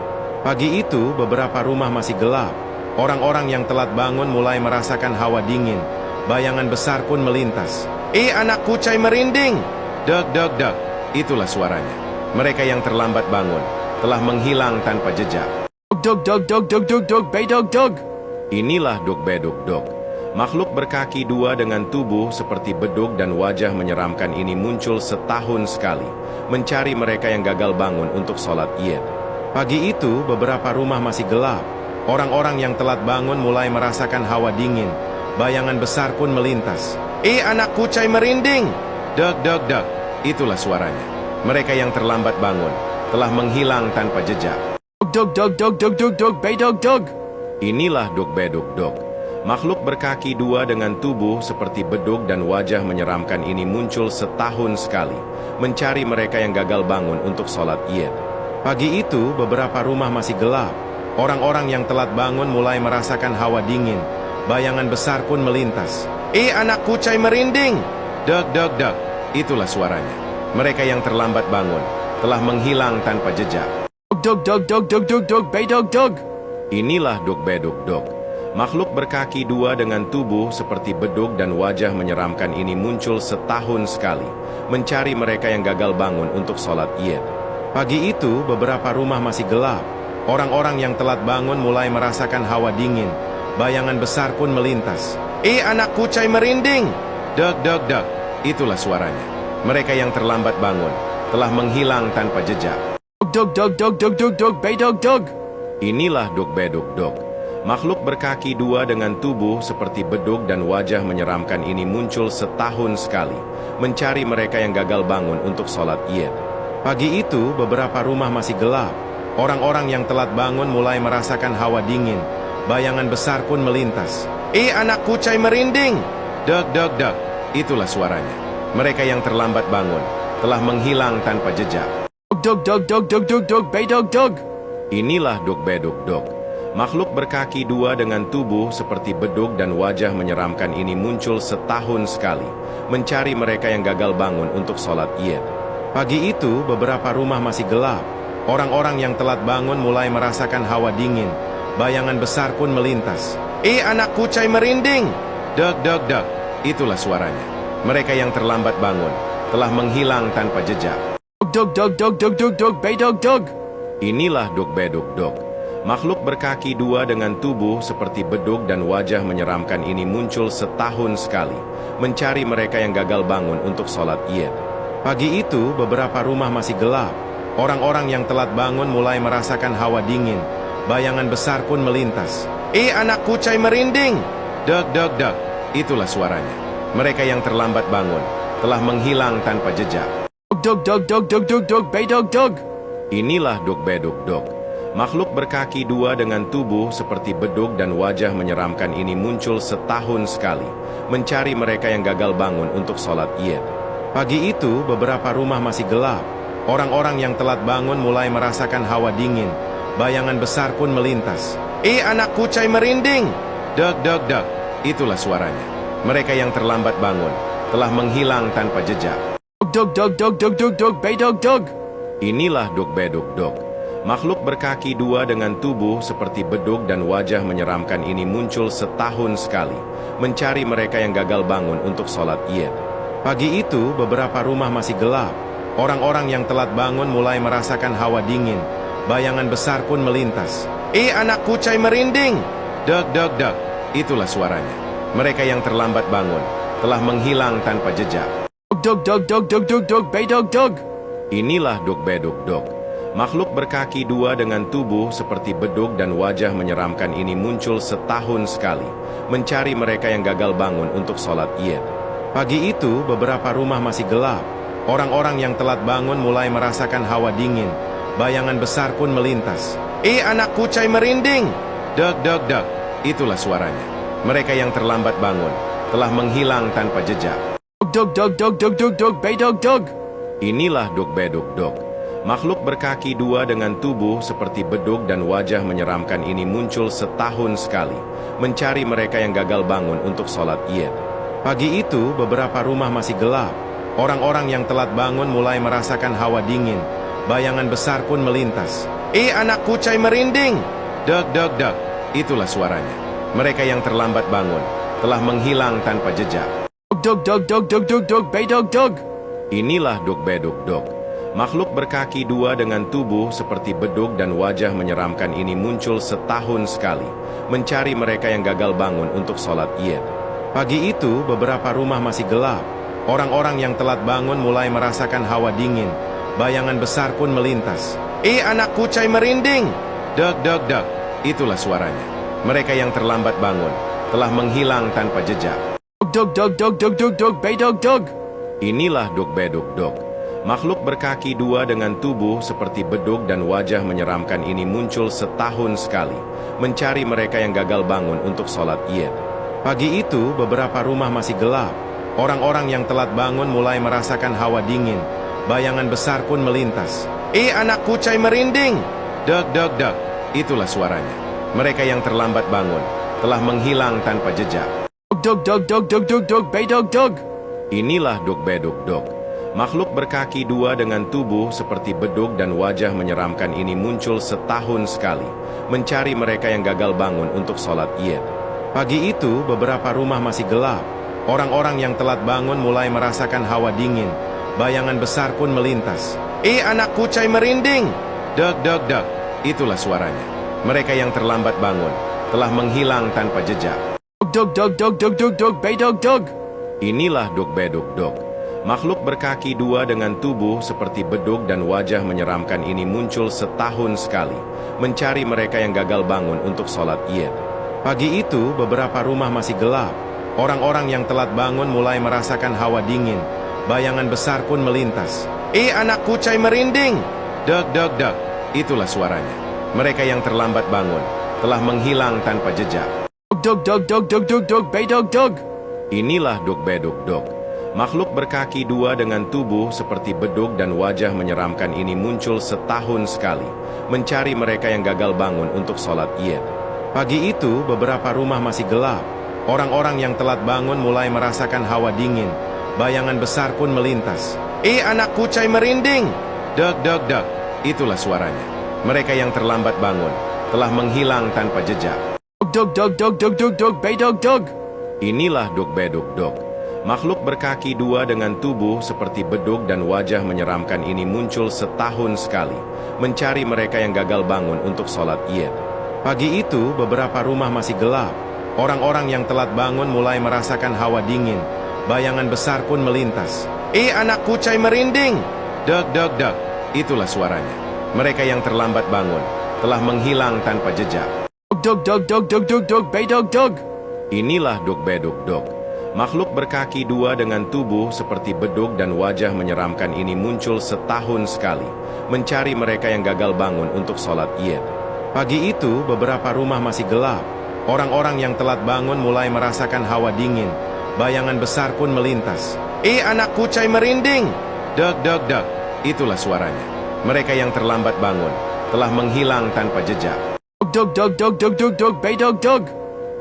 Pagi itu, beberapa rumah masih gelap. Orang-orang yang telat bangun mulai merasakan hawa dingin. Bayangan besar pun melintas. Anak kucai merinding! Deg, deg, deg. Itulah suaranya. Mereka yang terlambat bangun telah menghilang tanpa jejak. Dog dog dog dog dog dog bedog dog. Inilah dog bedug dog. Makhluk berkaki dua dengan tubuh seperti bedug dan wajah menyeramkan ini muncul setahun sekali, mencari mereka yang gagal bangun untuk sholat Id. Pagi itu, beberapa rumah masih gelap. Orang-orang yang telat bangun mulai merasakan hawa dingin. Bayangan besar pun melintas. Anak kucai merinding! Deg, deg, deg. Itulah suaranya. Mereka yang terlambat bangun telah menghilang tanpa jejak. Dog dog dog dog dog dog bedog dog. Inilah dog bedug dog. Makhluk berkaki dua dengan tubuh seperti bedug dan wajah menyeramkan ini muncul setahun sekali, mencari mereka yang gagal bangun untuk sholat Id. Pagi itu, beberapa rumah masih gelap. Orang-orang yang telat bangun mulai merasakan hawa dingin. Bayangan besar pun melintas. Anak kucai merinding! Deg, deg, deg. Itulah suaranya. Mereka yang terlambat bangun telah menghilang tanpa jejak. Dog dog dog dog dog dog bedog dog. Inilah dog bedug dog. Makhluk berkaki dua dengan tubuh seperti bedug dan wajah menyeramkan ini muncul setahun sekali, mencari mereka yang gagal bangun untuk sholat Id. Pagi itu, beberapa rumah masih gelap. Orang-orang yang telat bangun mulai merasakan hawa dingin. Bayangan besar pun melintas. Anak kucai merinding! Deg, deg, deg. Itulah suaranya. Mereka yang terlambat bangun telah menghilang tanpa jejak. Dog dog dog dog dog dog bedog dog. Inilah dog bedug dog. Makhluk berkaki dua dengan tubuh seperti bedug dan wajah menyeramkan ini muncul setahun sekali, mencari mereka yang gagal bangun untuk sholat Id. Pagi itu, beberapa rumah masih gelap. Orang-orang yang telat bangun mulai merasakan hawa dingin. Bayangan besar pun melintas. Anak kucai merinding! Deg, deg, deg. Itulah suaranya. Mereka yang terlambat bangun telah menghilang tanpa jejak. Dog dog dog dog dog dog bedog dog. Inilah dog bedug dog. Makhluk berkaki dua dengan tubuh seperti bedug dan wajah menyeramkan ini muncul setahun sekali, mencari mereka yang gagal bangun untuk sholat Id. Pagi itu, beberapa rumah masih gelap. Orang-orang yang telat bangun mulai merasakan hawa dingin. Bayangan besar pun melintas. Anak kucai merinding! Deg, deg, deg. Itulah suaranya. Mereka yang terlambat bangun telah menghilang tanpa jejak. Dog dog dog dog dog dog bedog dog. Inilah dog bedug dog. Makhluk berkaki dua dengan tubuh seperti bedug dan wajah menyeramkan ini muncul setahun sekali, mencari mereka yang gagal bangun untuk sholat Id. Pagi itu, beberapa rumah masih gelap. Orang-orang yang telat bangun mulai merasakan hawa dingin. Bayangan besar pun melintas. Anak kucai merinding! Deg, deg, deg. Itulah suaranya. Mereka yang terlambat bangun telah menghilang tanpa jejak. Dog dog dog dog dog dog bedog dog. Inilah dog bedug dog. Makhluk berkaki dua dengan tubuh seperti bedug dan wajah menyeramkan ini muncul setahun sekali, mencari mereka yang gagal bangun untuk sholat Id. Pagi itu, beberapa rumah masih gelap. Orang-orang yang telat bangun mulai merasakan hawa dingin. Bayangan besar pun melintas. Anak kucai merinding! Deg, deg, deg. Itulah suaranya. Mereka yang terlambat bangun telah menghilang tanpa jejak. Dog dog dog dog dog dog bedog dog. Inilah dog bedog dog. Makhluk berkaki dua dengan tubuh seperti bedug dan wajah menyeramkan ini muncul setahun sekali, mencari mereka yang gagal bangun untuk sholat Id. Pagi itu, beberapa rumah masih gelap. Orang-orang yang telat bangun mulai merasakan hawa dingin. Bayangan besar pun melintas. Anak kucai merinding! Deg, deg, deg. Itulah suaranya. Mereka yang terlambat bangun telah menghilang tanpa jejak. Dog dog dog dog dog dog bedog dog. Inilah dog bedog dog. Makhluk berkaki dua dengan tubuh seperti bedug dan wajah menyeramkan ini muncul setahun sekali, mencari mereka yang gagal bangun untuk sholat Id. Pagi itu, beberapa rumah masih gelap. Orang-orang yang telat bangun mulai merasakan hawa dingin. Bayangan besar pun melintas. Anak kucai merinding! Deg, deg, deg. Itulah suaranya. Mereka yang terlambat bangun telah menghilang tanpa jejak. Dog dog dog dog dog dog bedog dog. Inilah dog bedog dog. Makhluk berkaki dua dengan tubuh seperti bedug dan wajah menyeramkan ini muncul setahun sekali, mencari mereka yang gagal bangun untuk sholat Id. Pagi itu, beberapa rumah masih gelap. Orang-orang yang telat bangun mulai merasakan hawa dingin. Bayangan besar pun melintas. Anak kucai merinding! Deg, deg, deg. Itulah suaranya. Mereka yang terlambat bangun telah menghilang tanpa jejak. Dog dog dog dog dog dog bedog dog. Inilah dog bedog dog. Makhluk berkaki dua dengan tubuh seperti bedug dan wajah menyeramkan ini muncul setahun sekali, mencari mereka yang gagal bangun untuk sholat Id. Pagi itu, beberapa rumah masih gelap. Orang-orang yang telat bangun mulai merasakan hawa dingin. Bayangan besar pun melintas. Anak kucai merinding! Deg, deg, deg. Itulah suaranya. Mereka yang terlambat bangun telah menghilang tanpa jejak. Dog dog dog dog dog dog bedog dog. Inilah dog bedog dog. Makhluk berkaki dua dengan tubuh seperti bedug dan wajah menyeramkan ini muncul setahun sekali, mencari mereka yang gagal bangun untuk sholat Id. Pagi itu, beberapa rumah masih gelap. Orang-orang yang telat bangun mulai merasakan hawa dingin. Bayangan besar pun melintas. Anak kucai merinding! Deg, deg, deg. Itulah suaranya. Mereka yang terlambat bangun telah menghilang tanpa jejak. Dog dog dog dog dog dog bedog dog. Inilah dog bedog dog. Makhluk berkaki dua dengan tubuh seperti bedug dan wajah menyeramkan ini muncul setahun sekali, mencari mereka yang gagal bangun untuk sholat Id. Pagi itu, beberapa rumah masih gelap. Orang-orang yang telat bangun mulai merasakan hawa dingin. Bayangan besar pun melintas. Anak kucai merinding! Deg, deg, deg. Itulah suaranya. Mereka yang terlambat bangun telah menghilang tanpa jejak. Dog dog dog dog dog dog bedog dog. Inilah dog bedog dog. Makhluk berkaki dua dengan tubuh seperti bedug dan wajah menyeramkan ini muncul setahun sekali, mencari mereka yang gagal bangun untuk sholat Id. Pagi itu, beberapa rumah masih gelap. Orang-orang yang telat bangun mulai merasakan hawa dingin. Bayangan besar pun melintas. Anak kucai merinding! Deg, deg, deg. Itulah suaranya. Mereka yang terlambat bangun telah menghilang tanpa jejak. Dog dog dog dog dog dog bedog dog. Inilah dog bedog dog. Makhluk berkaki dua dengan tubuh seperti bedug dan wajah menyeramkan ini muncul setahun sekali, mencari mereka yang gagal bangun untuk sholat Id. Pagi itu, beberapa rumah masih gelap. Orang-orang yang telat bangun mulai merasakan hawa dingin. Bayangan besar pun melintas. Anak kucai merinding! Deg, deg, deg. Itulah suaranya. Mereka yang terlambat bangun telah menghilang tanpa jejak. Dog dog dog dog dog dog bedog dog. Inilah dog bedog dog. Makhluk berkaki dua dengan tubuh seperti bedug dan wajah menyeramkan ini muncul setahun sekali, mencari mereka yang gagal bangun untuk sholat Id. Pagi itu, beberapa rumah masih gelap. Orang-orang yang telat bangun mulai merasakan hawa dingin. Bayangan besar pun melintas. Anak kucai merinding! Deg, deg, deg. Itulah suaranya. Mereka yang terlambat bangun telah menghilang tanpa jejak. Dog dog dog dog dog dog bedog dog. Inilah dog bedog dog. Makhluk berkaki dua dengan tubuh seperti bedug dan wajah menyeramkan ini muncul setahun sekali, mencari mereka yang gagal bangun untuk sholat Id. Pagi itu, beberapa rumah masih gelap. Orang-orang yang telat bangun mulai merasakan hawa dingin. Bayangan besar pun melintas. anak kucai merinding! Deg, deg, deg. Itulah suaranya. Mereka yang terlambat bangun telah menghilang tanpa jejak. Dog dog dog dog dog dog bay dog dog.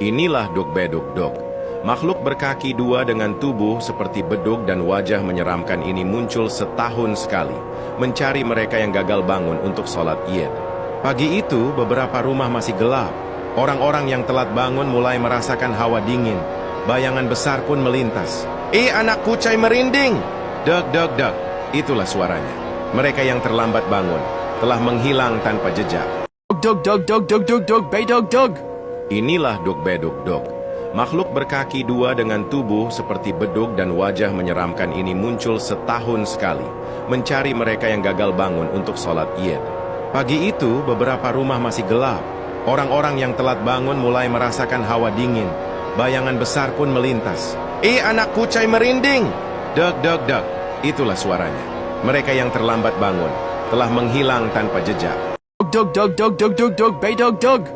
Inilah Dog Bedug Dog. Makhluk berkaki dua dengan tubuh seperti bedug dan wajah menyeramkan ini muncul setahun sekali, mencari mereka yang gagal bangun untuk sholat Id. Pagi itu, beberapa rumah masih gelap. Orang-orang yang telat bangun mulai merasakan hawa dingin. Bayangan besar pun melintas. Anak kucai merinding! Deg, deg, deg. Itulah suaranya. Mereka yang terlambat bangun telah menghilang tanpa jejak. Dog dog dog dog dog dog bay dog dog. Inilah Dog Bedug Dog. Makhluk berkaki dua dengan tubuh seperti bedug dan wajah menyeramkan ini muncul setahun sekali, mencari mereka yang gagal bangun untuk sholat Id. Pagi itu, beberapa rumah masih gelap. Orang-orang yang telat bangun mulai merasakan hawa dingin. Bayangan besar pun melintas. Anak kucai merinding! Deg, deg, deg. Itulah suaranya. Mereka yang terlambat bangun telah menghilang tanpa jejak. Dog dog dog dog dog dog bay dog dog.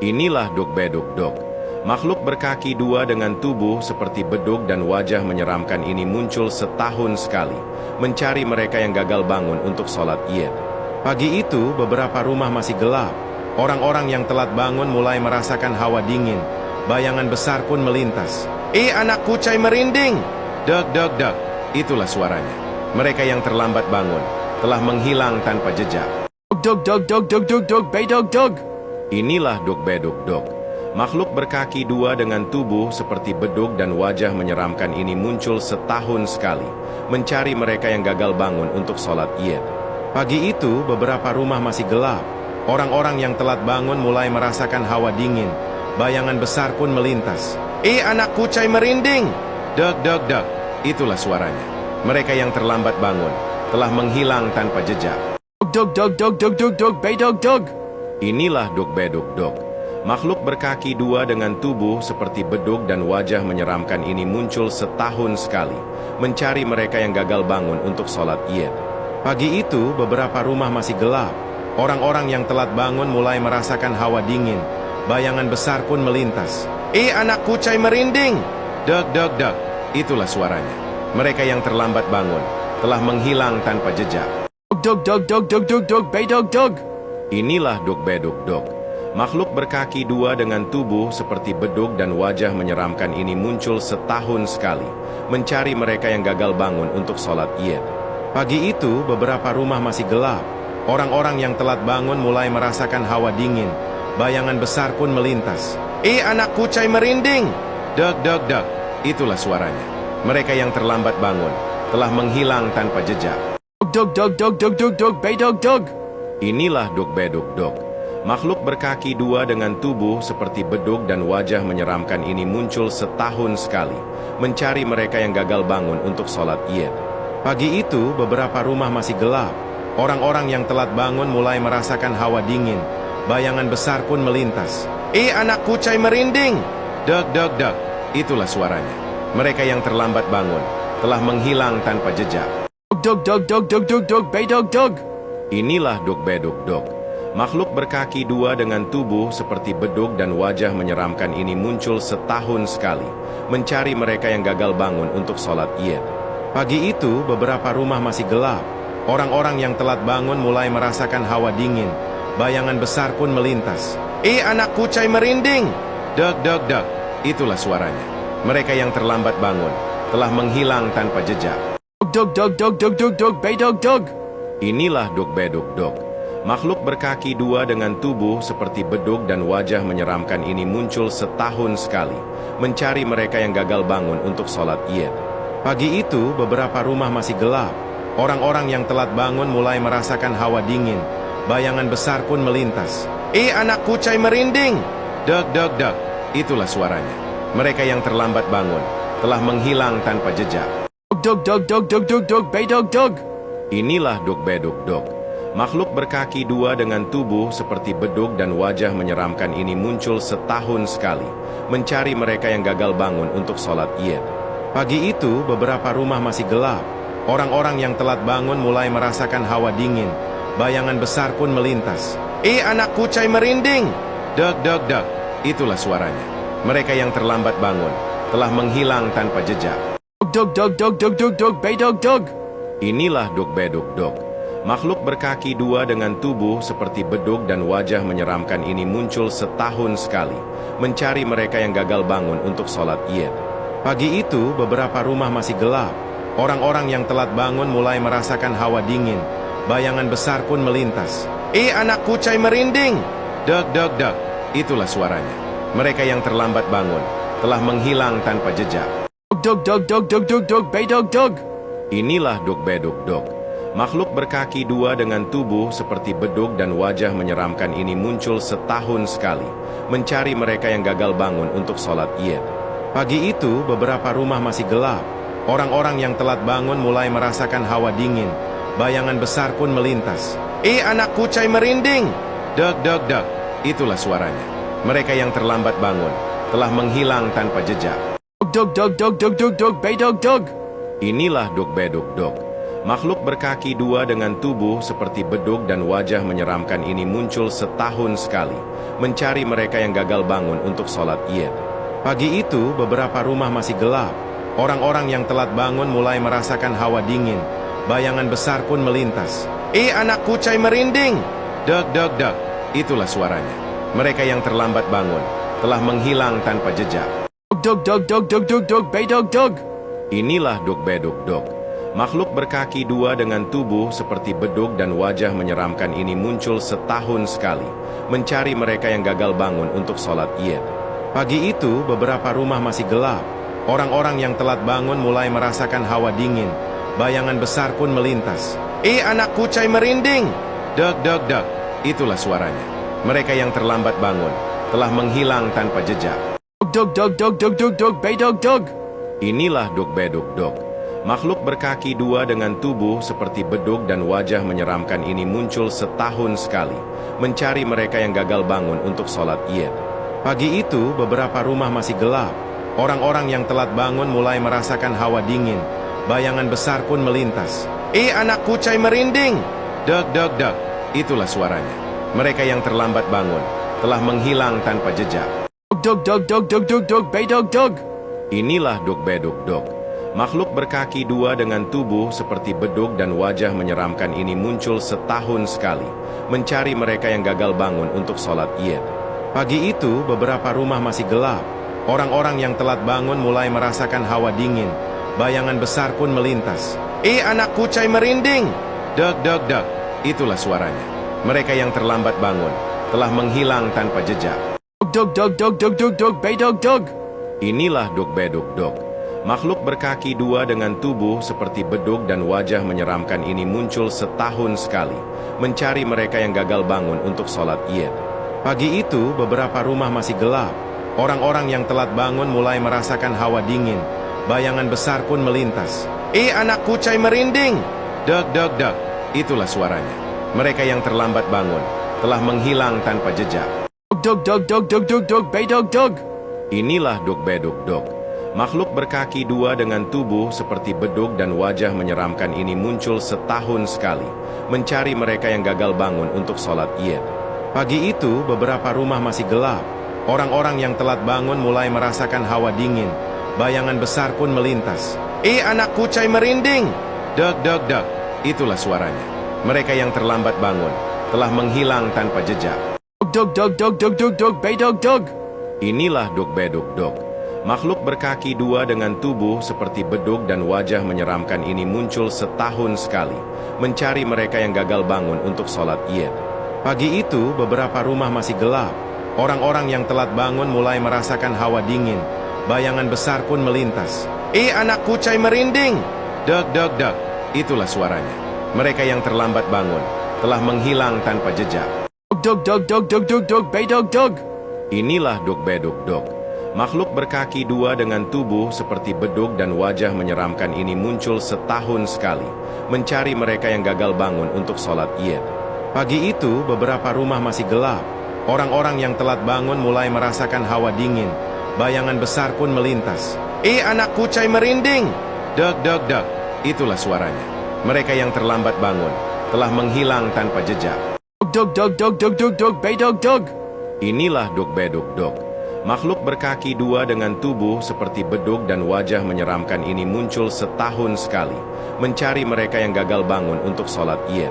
Inilah Dog Bedug Dog. Makhluk berkaki dua dengan tubuh seperti bedug dan wajah menyeramkan ini muncul setahun sekali, mencari mereka yang gagal bangun untuk sholat Id. Pagi itu, beberapa rumah masih gelap. Orang-orang yang telat bangun mulai merasakan hawa dingin. Bayangan besar pun melintas. Anak kucai merinding! Deg, deg, deg. Itulah suaranya. Mereka yang terlambat bangun telah menghilang tanpa jejak. Dog dog dog dog dog dog bay dog dog. Inilah Dog Bedug Dog. Makhluk berkaki dua dengan tubuh seperti bedug dan wajah menyeramkan ini muncul setahun sekali, mencari mereka yang gagal bangun untuk sholat Id. Pagi itu, beberapa rumah masih gelap. Orang-orang yang telat bangun mulai merasakan hawa dingin. Bayangan besar pun melintas. Anak kucai merinding! Deg, deg, deg. Itulah suaranya. Mereka yang terlambat bangun telah menghilang tanpa jejak. Dog dog dog dog dog dog bay dog dog. Inilah Dog Bedug Dog. Makhluk berkaki dua dengan tubuh seperti bedug dan wajah menyeramkan ini muncul setahun sekali, mencari mereka yang gagal bangun untuk sholat Id. Pagi itu, beberapa rumah masih gelap. Orang-orang yang telat bangun mulai merasakan hawa dingin. Bayangan besar pun melintas. Anak kucai merinding! Deg, deg, deg. Itulah suaranya. Mereka yang terlambat bangun telah menghilang tanpa jejak. Dog dog dog dog dog dog bay dog dog. Inilah Dog Bedug Dog. Makhluk berkaki dua dengan tubuh seperti bedug dan wajah menyeramkan ini muncul setahun sekali, mencari mereka yang gagal bangun untuk sholat Id. Pagi itu, beberapa rumah masih gelap. Orang-orang yang telat bangun mulai merasakan hawa dingin. Bayangan besar pun melintas. Anak kucai merinding! Deg, deg, deg. Itulah suaranya. Mereka yang terlambat bangun telah menghilang tanpa jejak. Dog dog dog dog dog dog bay dog dog. Inilah Dog Bedug Dog. Makhluk berkaki dua dengan tubuh seperti bedug dan wajah menyeramkan ini muncul setahun sekali, mencari mereka yang gagal bangun untuk sholat Id. Pagi itu, beberapa rumah masih gelap. Orang-orang yang telat bangun mulai merasakan hawa dingin. Bayangan besar pun melintas. Anak kucai merinding! Deg, deg, deg. Itulah suaranya. Mereka yang terlambat bangun telah menghilang tanpa jejak. Dog dog dog dog dog dog bay dog dog. Inilah Dog Bedug Dog. Makhluk berkaki dua dengan tubuh seperti bedug dan wajah menyeramkan ini muncul setahun sekali, mencari mereka yang gagal bangun untuk sholat Id. Pagi itu, beberapa rumah masih gelap. Orang-orang yang telat bangun mulai merasakan hawa dingin. Bayangan besar pun melintas. Anak kucai merinding! Deg, deg, deg. Itulah suaranya. Mereka yang terlambat bangun telah menghilang tanpa jejak. Dog dog dog dog dog dog bay dog dog. Inilah Dog Bedug Dog. Makhluk berkaki dua dengan tubuh seperti bedug dan wajah menyeramkan ini muncul setahun sekali, mencari mereka yang gagal bangun untuk sholat Id. Pagi itu, beberapa rumah masih gelap. Orang-orang yang telat bangun mulai merasakan hawa dingin. Bayangan besar pun melintas. Anak kucai merinding! Deg, deg, deg. Itulah suaranya. Mereka yang terlambat bangun telah menghilang tanpa jejak. Dog dog dog dog dog dog bay dog dog. Inilah Dog Bedug Dog. Makhluk berkaki dua dengan tubuh seperti bedug dan wajah menyeramkan ini muncul setahun sekali, mencari mereka yang gagal bangun untuk sholat Id. Pagi itu, beberapa rumah masih gelap. Orang-orang yang telat bangun mulai merasakan hawa dingin. Bayangan besar pun melintas. Anak kucai merinding! Deg, deg, deg. Itulah suaranya. Mereka yang terlambat bangun telah menghilang tanpa jejak. Dug dug dug dug dug dug bedug dug. Inilah dug-bedug dug. Makhluk berkaki dua dengan tubuh seperti bedug dan wajah menyeramkan ini muncul setahun sekali, mencari mereka yang gagal bangun untuk sholat Id. Pagi itu, beberapa rumah masih gelap. Orang-orang yang telat bangun mulai merasakan hawa dingin. Bayangan besar pun melintas. Anak kucai merinding! Deg deg deg. Itulah suaranya. Mereka yang terlambat bangun telah menghilang tanpa jejak. Dug dug dug dug dug dug bedug dug. Inilah dug-bedug dug. Makhluk berkaki dua dengan tubuh seperti bedug dan wajah menyeramkan ini muncul setahun sekali, mencari mereka yang gagal bangun untuk sholat Id. Pagi itu, beberapa rumah masih gelap. Orang-orang yang telat bangun mulai merasakan hawa dingin. Bayangan besar pun melintas. Anak kucai merinding! Deg deg deg. Itulah suaranya. Mereka yang terlambat bangun telah menghilang tanpa jejak. Dug dug dug dug dug dug bedug dug. Inilah dug-bedug dug. Makhluk berkaki dua dengan tubuh seperti bedug dan wajah menyeramkan ini muncul setahun sekali, mencari mereka yang gagal bangun untuk sholat Id. Pagi itu, beberapa rumah masih gelap. Orang-orang yang telat bangun mulai merasakan hawa dingin. Bayangan besar pun melintas. Anak kucai merinding! Deg deg deg. Itulah suaranya. Mereka yang terlambat bangun telah menghilang tanpa jejak. Dug dug dug dug dug dug bedug dug. Inilah dug-bedug dug. Makhluk berkaki dua dengan tubuh seperti bedug dan wajah menyeramkan ini muncul setahun sekali, mencari mereka yang gagal bangun untuk sholat Id. Pagi itu, beberapa rumah masih gelap. Orang-orang yang telat bangun mulai merasakan hawa dingin. Bayangan besar pun melintas. Anak kucai merinding! Deg deg deg. Itulah suaranya. Mereka yang terlambat bangun telah menghilang tanpa jejak. Dug dug dug dug dug dug bedug dug. Inilah dug-bedug dug. Makhluk berkaki dua dengan tubuh seperti bedug dan wajah menyeramkan ini muncul setahun sekali, mencari mereka yang gagal bangun untuk sholat Id. Pagi itu, beberapa rumah masih gelap. Orang-orang yang telat bangun mulai merasakan hawa dingin. Bayangan besar pun melintas. Anak kucai merinding! Deg deg deg. Itulah suaranya. Mereka yang terlambat bangun telah menghilang tanpa jejak. Dug dug dug dug dug dug bedug dug. Inilah dug-bedug dug. Makhluk berkaki dua dengan tubuh seperti bedug dan wajah menyeramkan ini muncul setahun sekali, mencari mereka yang gagal bangun untuk sholat Id. Pagi itu, beberapa rumah masih gelap. Orang-orang yang telat bangun mulai merasakan hawa dingin. Bayangan besar pun melintas. Anak kucai merinding! Deg deg deg. Itulah suaranya. Mereka yang terlambat bangun telah menghilang tanpa jejak. Dug dug dug dug dug dug bedug dug. Inilah dug-bedug dug. Makhluk berkaki dua dengan tubuh seperti bedug dan wajah menyeramkan ini muncul setahun sekali, mencari mereka yang gagal bangun untuk sholat Id. Pagi itu, beberapa rumah masih gelap. Orang-orang yang telat bangun mulai merasakan hawa dingin. Bayangan besar pun melintas. Anak kucai merinding! Deg deg deg. Itulah suaranya. Mereka yang terlambat bangun telah menghilang tanpa jejak. Dug dug dug dug dug dug bedug dug. Inilah dug-bedug dug. Makhluk berkaki dua dengan tubuh seperti bedug dan wajah menyeramkan ini muncul setahun sekali, mencari mereka yang gagal bangun untuk sholat Id. Pagi itu, beberapa rumah masih gelap. Orang-orang yang telat bangun mulai merasakan hawa dingin. Bayangan besar pun melintas. Anak kucai merinding! Deg deg deg. Itulah suaranya. Mereka yang terlambat bangun telah menghilang tanpa jejak. Dug dug dug dug dug dug bedug dug. Inilah dug-bedug dug. Makhluk berkaki dua dengan tubuh seperti bedug dan wajah menyeramkan ini muncul setahun sekali, mencari mereka yang gagal bangun untuk sholat Id. Pagi itu, beberapa rumah masih gelap. Orang-orang yang telat bangun mulai merasakan hawa dingin. Bayangan besar pun melintas. Anak kucai merinding! Deg deg deg. Itulah suaranya. Mereka yang terlambat bangun telah menghilang tanpa jejak. Dug dug dug dug dug dug bedug dug. Inilah dug-bedug dug. Makhluk berkaki dua dengan tubuh seperti bedug dan wajah menyeramkan ini muncul setahun sekali, mencari mereka yang gagal bangun untuk sholat Id. Pagi itu, beberapa rumah masih gelap. Orang-orang yang telat bangun mulai merasakan hawa dingin. Bayangan besar pun melintas. Anak kucai merinding! Deg deg deg. Itulah suaranya. Mereka yang terlambat bangun telah menghilang tanpa jejak. Dug dug dug dug dug dug bedug dug. Inilah dug-bedug dug. Makhluk berkaki dua dengan tubuh seperti bedug dan wajah menyeramkan ini muncul setahun sekali, mencari mereka yang gagal bangun untuk sholat Id.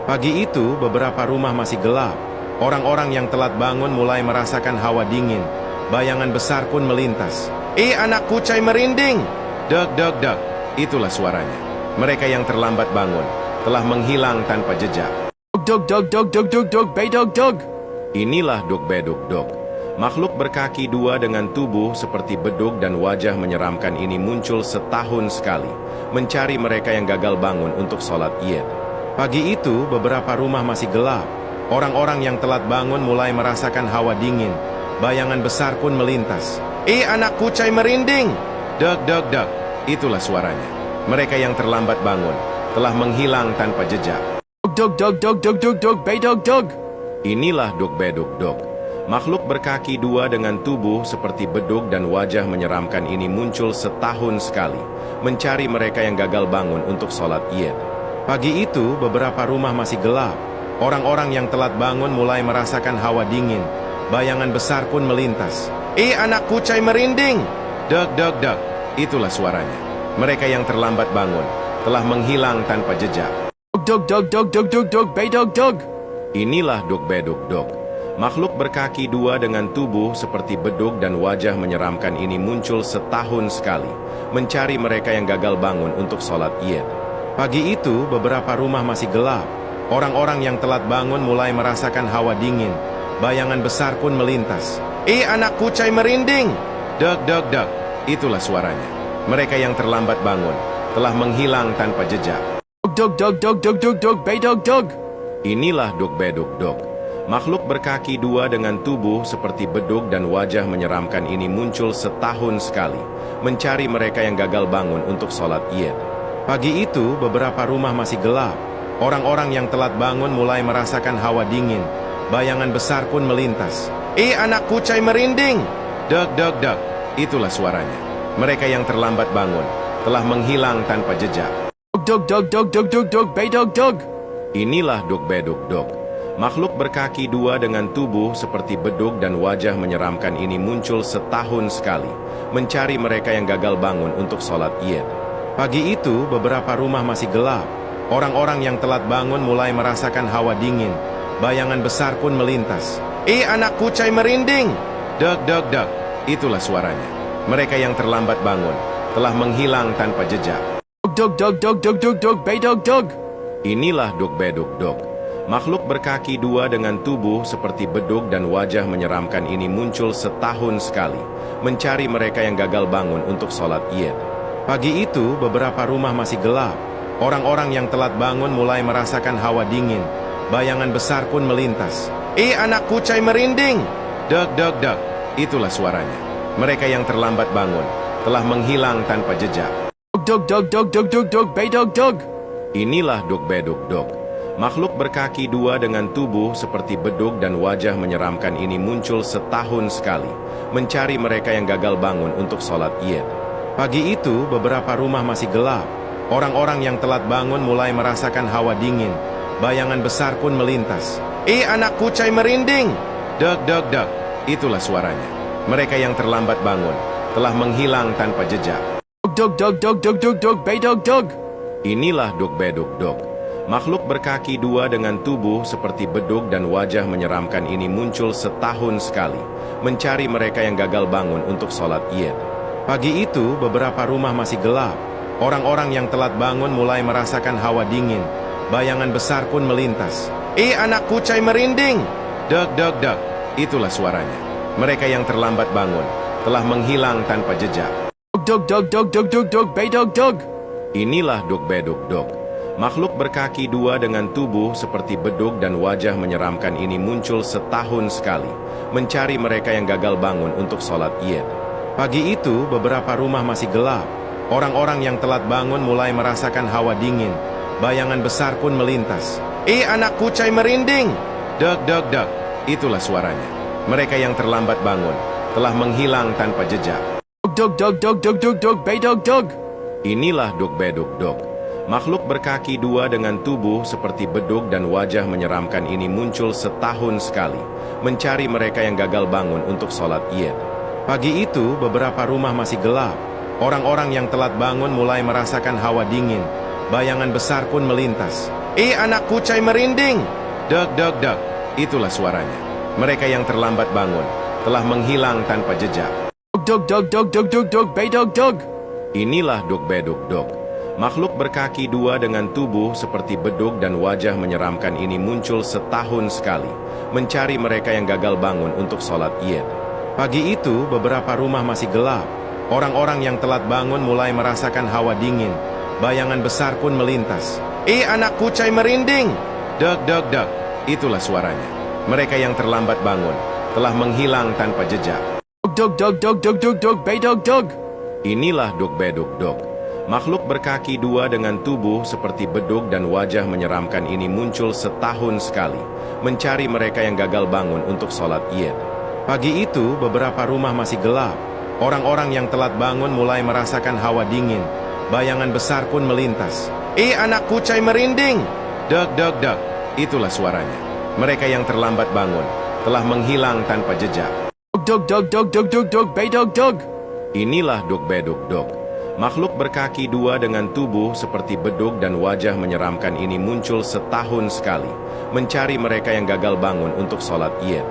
Pagi itu, beberapa rumah masih gelap. Orang-orang yang telat bangun mulai merasakan hawa dingin. Bayangan besar pun melintas. Anak kucai merinding! Deg, deg, deg. Itulah suaranya. Mereka yang terlambat bangun telah menghilang tanpa jejak. Dog dog dog dog dog dog bedog dog. Inilah dog bedug dog. Makhluk berkaki dua dengan tubuh seperti bedug dan wajah menyeramkan ini muncul setahun sekali, mencari mereka yang gagal bangun untuk sholat Id. Pagi itu, beberapa rumah masih gelap. Orang-orang yang telat bangun mulai merasakan hawa dingin. Bayangan besar pun melintas. Anak kucai merinding! Deg, deg, deg. Itulah suaranya. Mereka yang terlambat bangun telah menghilang tanpa jejak. Dog dog dog dog dog dog bedog dog. Inilah dog bedug dog. Makhluk berkaki dua dengan tubuh seperti bedug dan wajah menyeramkan ini muncul setahun sekali, mencari mereka yang gagal bangun untuk sholat Id. Pagi itu, beberapa rumah masih gelap. Orang-orang yang telat bangun mulai merasakan hawa dingin. Bayangan besar pun melintas. Anak kucai merinding! Deg, deg, deg. Itulah suaranya. Mereka yang terlambat bangun telah menghilang tanpa jejak. Dog dog dog dog dog dog bedog dog. Inilah dog bedug dog. Makhluk berkaki dua dengan tubuh seperti bedug dan wajah menyeramkan ini muncul setahun sekali, mencari mereka yang gagal bangun untuk sholat Id. Pagi itu, beberapa rumah masih gelap. Orang-orang yang telat bangun mulai merasakan hawa dingin. Bayangan besar pun melintas. Anak kucai merinding! Deg, deg, deg. Itulah suaranya. Mereka yang terlambat bangun telah menghilang tanpa jejak. Dog dog dog dog dog dog bedog dog. Inilah dog bedug dog. Makhluk berkaki dua dengan tubuh seperti bedug dan wajah menyeramkan ini muncul setahun sekali, mencari mereka yang gagal bangun untuk sholat Id. Pagi itu, beberapa rumah masih gelap. Orang-orang yang telat bangun mulai merasakan hawa dingin. Bayangan besar pun melintas. Anak kucai merinding! Deg, deg, deg. Itulah suaranya. Mereka yang terlambat bangun telah menghilang tanpa jejak. Dog dog dog dog dog dog bedog dog. Inilah dog bedug dog. Makhluk berkaki dua dengan tubuh seperti bedug dan wajah menyeramkan ini muncul setahun sekali, mencari mereka yang gagal bangun untuk sholat Id. Pagi itu, beberapa rumah masih gelap. Orang-orang yang telat bangun mulai merasakan hawa dingin. Bayangan besar pun melintas. Anak kucai merinding! Deg, deg, deg. Itulah suaranya. Mereka yang terlambat bangun telah menghilang tanpa jejak. Dog dog dog dog dog dog bedog dog. Inilah dog bedug dog. Makhluk berkaki dua dengan tubuh seperti bedug dan wajah menyeramkan ini muncul setahun sekali, mencari mereka yang gagal bangun untuk sholat Id. Pagi itu, beberapa rumah masih gelap. Orang-orang yang telat bangun mulai merasakan hawa dingin. Bayangan besar pun melintas. Anak kucai merinding! Deg, deg, deg. Itulah suaranya. Mereka yang terlambat bangun telah menghilang tanpa jejak. Dog dog dog dog dog dog bedog dog. Inilah dog bedug dog. Makhluk berkaki dua dengan tubuh seperti bedug dan wajah menyeramkan ini muncul setahun sekali, mencari mereka yang gagal bangun untuk sholat Id. Pagi itu, beberapa rumah masih gelap. Orang-orang yang telat bangun mulai merasakan hawa dingin. Bayangan besar pun melintas. Anak kucai merinding! Deg, deg, deg. Itulah suaranya. Mereka yang terlambat bangun telah menghilang tanpa jejak. Dog dog dog dog dog dog bedog dog. Inilah dog bedug dog. Makhluk berkaki dua dengan tubuh seperti bedug dan wajah menyeramkan ini muncul setahun sekali, mencari mereka yang gagal bangun untuk sholat Id. Pagi itu, beberapa rumah masih gelap. Orang-orang yang telat bangun mulai merasakan hawa dingin. Bayangan besar pun melintas. Anak kucai merinding! Deg, deg, deg. Itulah suaranya. Mereka yang terlambat bangun telah menghilang tanpa jejak. Dog dog dog dog dog dog bedog dog. Inilah dog bedug dog. Makhluk berkaki dua dengan tubuh seperti bedug dan wajah menyeramkan ini muncul setahun sekali, mencari mereka yang gagal bangun untuk sholat Id. Pagi itu, beberapa rumah masih gelap. Orang-orang yang telat bangun mulai merasakan hawa dingin. Bayangan besar pun melintas. Anak kucai merinding! Deg, deg, deg. Itulah suaranya. Mereka yang terlambat bangun telah menghilang tanpa jejak. Dog dog dog dog dog dog bedog dog. Inilah dog bedug dog. Makhluk berkaki dua dengan tubuh seperti bedug dan wajah menyeramkan ini muncul setahun sekali, mencari mereka yang gagal bangun untuk sholat Id. Pagi itu, beberapa rumah masih gelap. Orang-orang yang telat bangun mulai merasakan hawa dingin. Bayangan besar pun melintas. Anak kucai merinding! Deg, deg, deg. Itulah suaranya. Mereka yang terlambat bangun telah menghilang tanpa jejak. Dog dog dog dog dog dog bedog dog. Inilah dog bedog dog. Makhluk berkaki dua dengan tubuh seperti bedug dan wajah menyeramkan ini muncul setahun sekali, mencari mereka yang gagal bangun untuk sholat Id. Pagi itu, beberapa rumah masih gelap. Orang-orang yang telat bangun mulai merasakan hawa dingin. Bayangan besar pun melintas. Anak kucai merinding! Deg, deg, deg. Itulah suaranya. Mereka yang terlambat bangun telah menghilang tanpa jejak. Dog dog dog dog dog dog bedog dog. Inilah dog bedog dog. Makhluk berkaki dua dengan tubuh seperti bedug dan wajah menyeramkan ini muncul setahun sekali, mencari mereka yang gagal bangun untuk sholat Id. Pagi itu, beberapa rumah masih gelap. Orang-orang yang telat bangun mulai merasakan hawa dingin. Bayangan besar pun melintas. Anak kucai merinding! Deg, deg, deg. Itulah suaranya. Mereka yang terlambat bangun telah menghilang tanpa jejak. Dog dog dog dog dog dog bedog dog. Inilah dog bedog dog. Makhluk berkaki dua dengan tubuh seperti bedug dan wajah menyeramkan ini muncul setahun sekali, mencari mereka yang gagal bangun untuk sholat Id.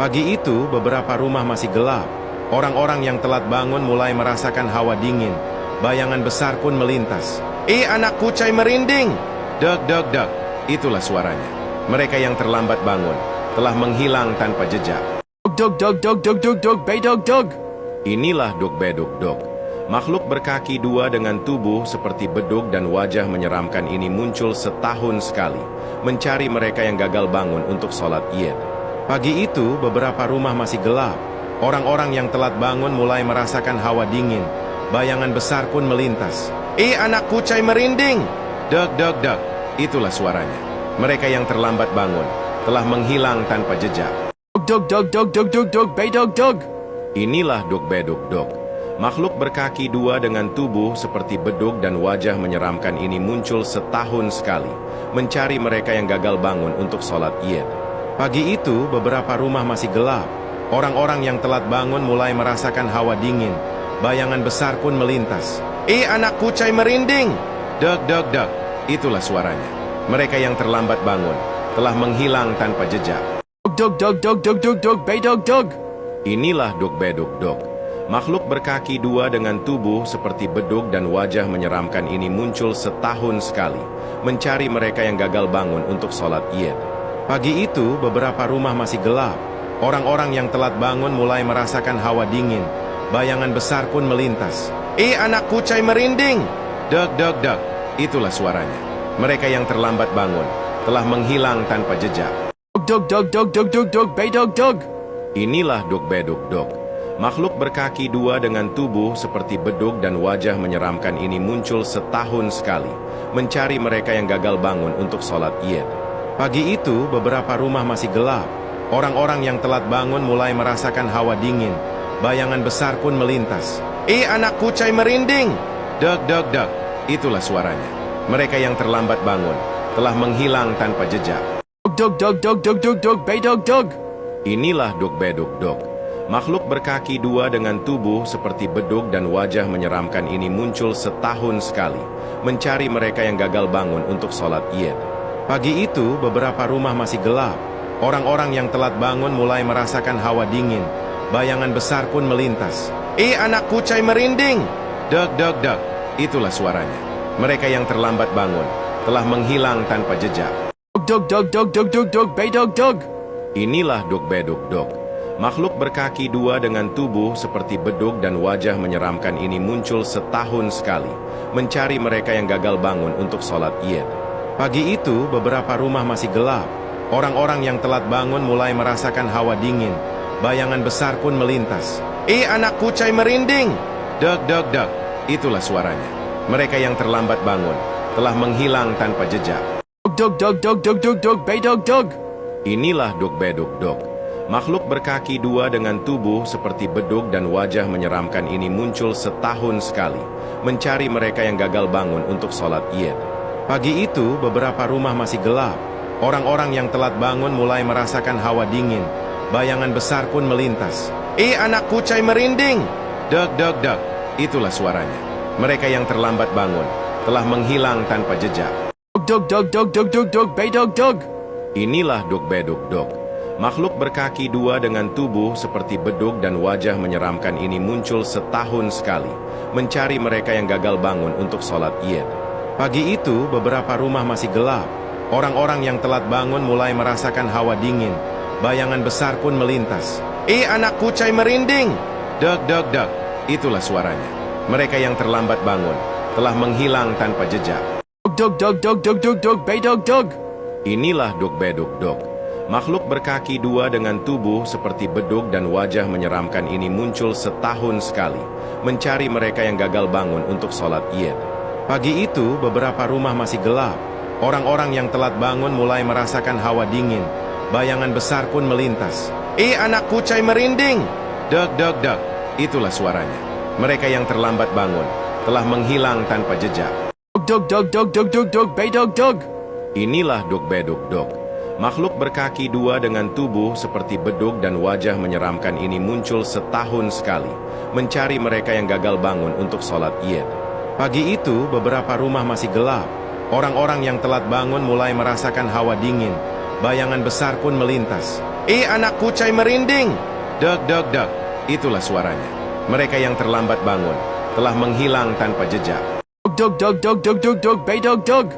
Pagi itu, beberapa rumah masih gelap. Orang-orang yang telat bangun mulai merasakan hawa dingin. Bayangan besar pun melintas. Anak kucai merinding! Deg, deg, deg. Itulah suaranya. Mereka yang terlambat bangun telah menghilang tanpa jejak. Dog dog dog dog dog dog bedog dog. Inilah dog bedog dog. Makhluk berkaki dua dengan tubuh seperti bedug dan wajah menyeramkan ini muncul setahun sekali, mencari mereka yang gagal bangun untuk sholat Id. Pagi itu, beberapa rumah masih gelap. Orang-orang yang telat bangun mulai merasakan hawa dingin. Bayangan besar pun melintas. Anak kucai merinding! Deg, deg, deg. Itulah suaranya. Mereka yang terlambat bangun telah menghilang tanpa jejak. Dog dog dog dog dog dog bedog dog. Inilah dog bedog dog. Makhluk berkaki dua dengan tubuh seperti bedug dan wajah menyeramkan ini muncul setahun sekali, mencari mereka yang gagal bangun untuk sholat Id. Pagi itu, beberapa rumah masih gelap. Orang-orang yang telat bangun mulai merasakan hawa dingin. Bayangan besar pun melintas. Anak kucai merinding! Deg, deg, deg. Itulah suaranya. Mereka yang terlambat bangun telah menghilang tanpa jejak. Dog dog dog dog dog dog bedog dog. Inilah dog bedog dog. Makhluk berkaki dua dengan tubuh seperti bedug dan wajah menyeramkan ini muncul setahun sekali, mencari mereka yang gagal bangun untuk sholat Id. Pagi itu, beberapa rumah masih gelap. Orang-orang yang telat bangun mulai merasakan hawa dingin. Bayangan besar pun melintas. Anak kucai merinding! Deg, deg, deg. Itulah suaranya. Mereka yang terlambat bangun telah menghilang tanpa jejak. Dog dog dog dog dog dog bedog dog. Inilah dog bedog dog. Makhluk berkaki dua dengan tubuh seperti bedug dan wajah menyeramkan ini muncul setahun sekali, mencari mereka yang gagal bangun untuk sholat Id. Pagi itu, beberapa rumah masih gelap. Orang-orang yang telat bangun mulai merasakan hawa dingin. Bayangan besar pun melintas. Anak kucai merinding! Deg, deg, deg. Itulah suaranya. Mereka yang terlambat bangun telah menghilang tanpa jejak. Dog dog dog dog dog dog bedog dog. Inilah dog bedog dog. Makhluk berkaki dua dengan tubuh seperti bedug dan wajah menyeramkan ini muncul setahun sekali, mencari mereka yang gagal bangun untuk sholat Id. Pagi itu, beberapa rumah masih gelap. Orang-orang yang telat bangun mulai merasakan hawa dingin. Bayangan besar pun melintas. Anak kucai merinding! Deg, deg, deg. Itulah suaranya. Mereka yang terlambat bangun telah menghilang tanpa jejak. Dog dog dog dog dog dog bedog dog. Inilah dog bedog dog. Makhluk berkaki dua dengan tubuh seperti bedug dan wajah menyeramkan ini muncul setahun sekali, mencari mereka yang gagal bangun untuk sholat Id. Pagi itu, beberapa rumah masih gelap. Orang-orang yang telat bangun mulai merasakan hawa dingin. Bayangan besar pun melintas. Anak kucai merinding! Deg, deg, deg. Itulah suaranya. Mereka yang terlambat bangun telah menghilang tanpa jejak. Dog dog dog dog dog dog bedog dog. Inilah dog bedog dog. Makhluk berkaki dua dengan tubuh seperti bedug dan wajah menyeramkan ini muncul setahun sekali, mencari mereka yang gagal bangun untuk sholat Id. Pagi itu, beberapa rumah masih gelap. Orang-orang yang telat bangun mulai merasakan hawa dingin. Bayangan besar pun melintas. Anak kucai merinding! Deg, deg, deg. Itulah suaranya. Mereka yang terlambat bangun telah menghilang tanpa jejak. Dog dog dog dog dog dog bay dog dog. Inilah Dog Bedug Dog. Makhluk berkaki dua dengan tubuh seperti bedug dan wajah menyeramkan ini muncul setahun sekali, mencari mereka yang gagal bangun untuk sholat Id. Pagi itu, beberapa rumah masih gelap. Orang-orang yang telat bangun mulai merasakan hawa dingin. Bayangan besar pun melintas. Anak kucai merinding! Deg, deg, deg. Itulah suaranya. Mereka yang terlambat bangun telah menghilang tanpa jejak. Dog dog dog dog dog dog bay dog dog. Inilah Dog Bedug Dog. Makhluk berkaki dua dengan tubuh seperti bedug dan wajah menyeramkan ini muncul setahun sekali, mencari mereka yang gagal bangun untuk sholat Id. Pagi itu, beberapa rumah masih gelap. Orang-orang yang telat bangun mulai merasakan hawa dingin. Bayangan besar pun melintas. Anak kucai merinding! Deg, deg, deg. Itulah suaranya. Mereka yang terlambat bangun telah menghilang tanpa jejak. Dog dog dog dog dog dog bay dog dog. Inilah Dog Bedug Dog. Makhluk berkaki dua dengan tubuh seperti bedug dan wajah menyeramkan ini muncul setahun sekali, mencari mereka yang gagal bangun untuk sholat Id. Pagi itu, beberapa rumah masih gelap. Orang-orang yang telat bangun mulai merasakan hawa dingin. Bayangan besar pun melintas. Anak kucai merinding! Deg, deg, deg. Itulah suaranya. Mereka yang terlambat bangun telah menghilang tanpa jejak. Dog dog dog dog dog dog bay dog dog.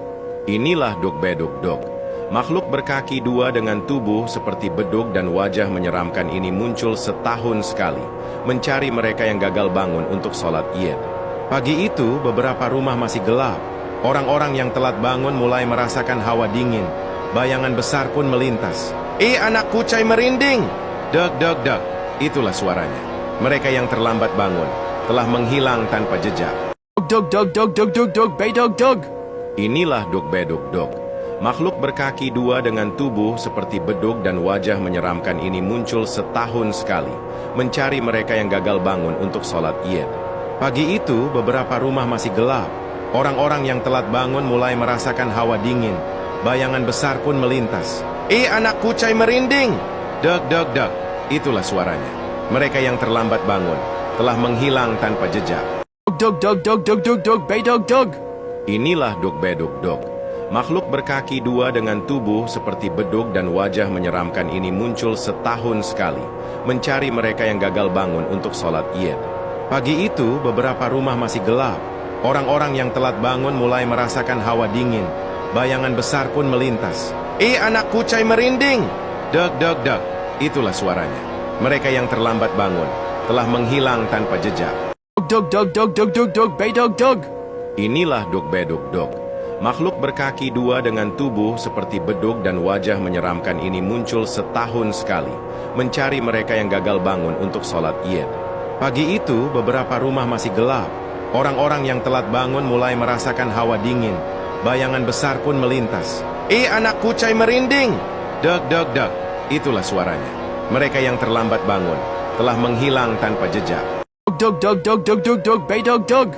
Inilah Dog Bedug Dog. Makhluk berkaki dua dengan tubuh seperti bedug dan wajah menyeramkan ini muncul setahun sekali, mencari mereka yang gagal bangun untuk sholat Id. Pagi itu, beberapa rumah masih gelap. Orang-orang yang telat bangun mulai merasakan hawa dingin. Bayangan besar pun melintas. Anak kucai merinding! Deg, deg, deg. Itulah suaranya. Mereka yang terlambat bangun telah menghilang tanpa jejak. Dog dog dog dog dog dog bay dog dog. Inilah Dog Bedug Dog. Makhluk berkaki dua dengan tubuh seperti bedug dan wajah menyeramkan ini muncul setahun sekali, mencari mereka yang gagal bangun untuk sholat Id. Pagi itu, beberapa rumah masih gelap. Orang-orang yang telat bangun mulai merasakan hawa dingin. Bayangan besar pun melintas. Anak kucai merinding! Deg, deg, deg. Itulah suaranya. Mereka yang terlambat bangun telah menghilang tanpa jejak. Dog dog dog dog dog dog bay dog dog. Inilah Dog Bedug Dog. Makhluk berkaki dua dengan tubuh seperti bedug dan wajah menyeramkan ini muncul setahun sekali, mencari mereka yang gagal bangun untuk sholat Id. Pagi itu, beberapa rumah masih gelap. Orang-orang yang telat bangun mulai merasakan hawa dingin. Bayangan besar pun melintas. Anak kucai merinding! Deg, deg, deg. Itulah suaranya. Mereka yang terlambat bangun telah menghilang tanpa jejak. Dog dog dog dog dog dog bay dog dog. Inilah Dog Bedug Dog. Makhluk berkaki dua dengan tubuh seperti bedug dan wajah menyeramkan ini muncul setahun sekali, mencari mereka yang gagal bangun untuk sholat Id. Pagi itu, beberapa rumah masih gelap. Orang-orang yang telat bangun mulai merasakan hawa dingin. Bayangan besar pun melintas. Anak kucai merinding! Deg, deg, deg. Itulah suaranya. Mereka yang terlambat bangun telah menghilang tanpa jejak. Dog dog dog dog dog dog bay dog dog.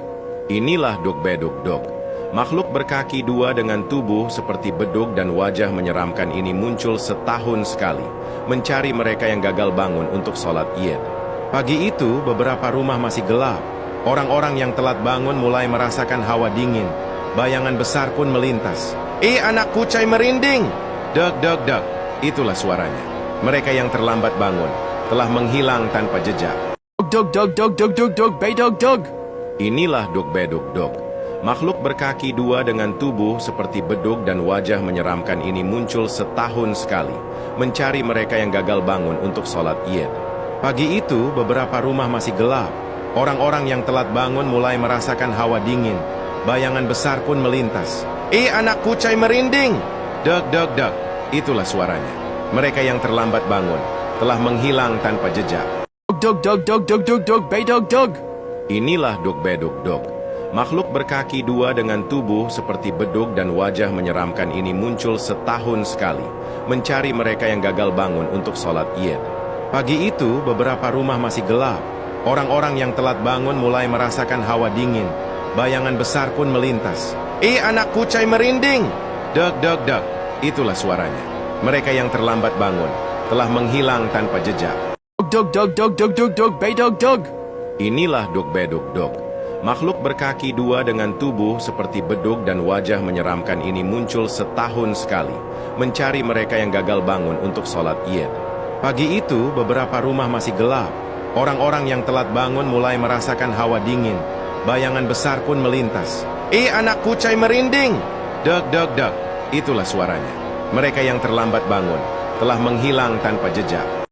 Inilah Dog Bedug Dog. Makhluk berkaki dua dengan tubuh seperti bedug dan wajah menyeramkan ini muncul setahun sekali, mencari mereka yang gagal bangun untuk sholat Id. Pagi itu, beberapa rumah masih gelap. Orang-orang yang telat bangun mulai merasakan hawa dingin. Bayangan besar pun melintas. Anak kucai merinding! Deg, deg, deg. Itulah suaranya. Mereka yang terlambat bangun telah menghilang tanpa jejak. Dog dog dog dog dog dog bay dog dog. Inilah Dog Bedug Dog. Makhluk berkaki dua dengan tubuh seperti bedug dan wajah menyeramkan ini muncul setahun sekali, mencari mereka yang gagal bangun untuk sholat Id. Pagi itu, beberapa rumah masih gelap. Orang-orang yang telat bangun mulai merasakan hawa dingin. Bayangan besar pun melintas. Anak kucai merinding! Deg, deg, deg. Itulah suaranya. Mereka yang terlambat bangun telah menghilang tanpa jejak. Dog dog dog dog dog dog bay dog dog. Inilah Dog Bedug Dog. Makhluk berkaki dua dengan tubuh seperti bedug dan wajah menyeramkan ini muncul setahun sekali, mencari mereka yang gagal bangun untuk sholat Id. Pagi itu, beberapa rumah masih gelap. Orang-orang yang telat bangun mulai merasakan hawa dingin. Bayangan besar pun melintas. Anak kucai merinding! Deg, deg, deg. Itulah suaranya. Mereka yang terlambat bangun telah menghilang tanpa jejak. dog dog dog dog dog dog bedog dog. Inilah dog bedug dog. Makhluk berkaki dua dengan tubuh seperti bedug dan wajah menyeramkan ini muncul setahun sekali, mencari mereka yang gagal bangun untuk sholat Id. Pagi itu, beberapa rumah masih gelap. Orang-orang yang telat bangun mulai merasakan hawa dingin. Bayangan besar pun melintas. Anak kucai merinding! Deg, deg, deg. Itulah suaranya. Mereka yang terlambat bangun telah menghilang tanpa jejak.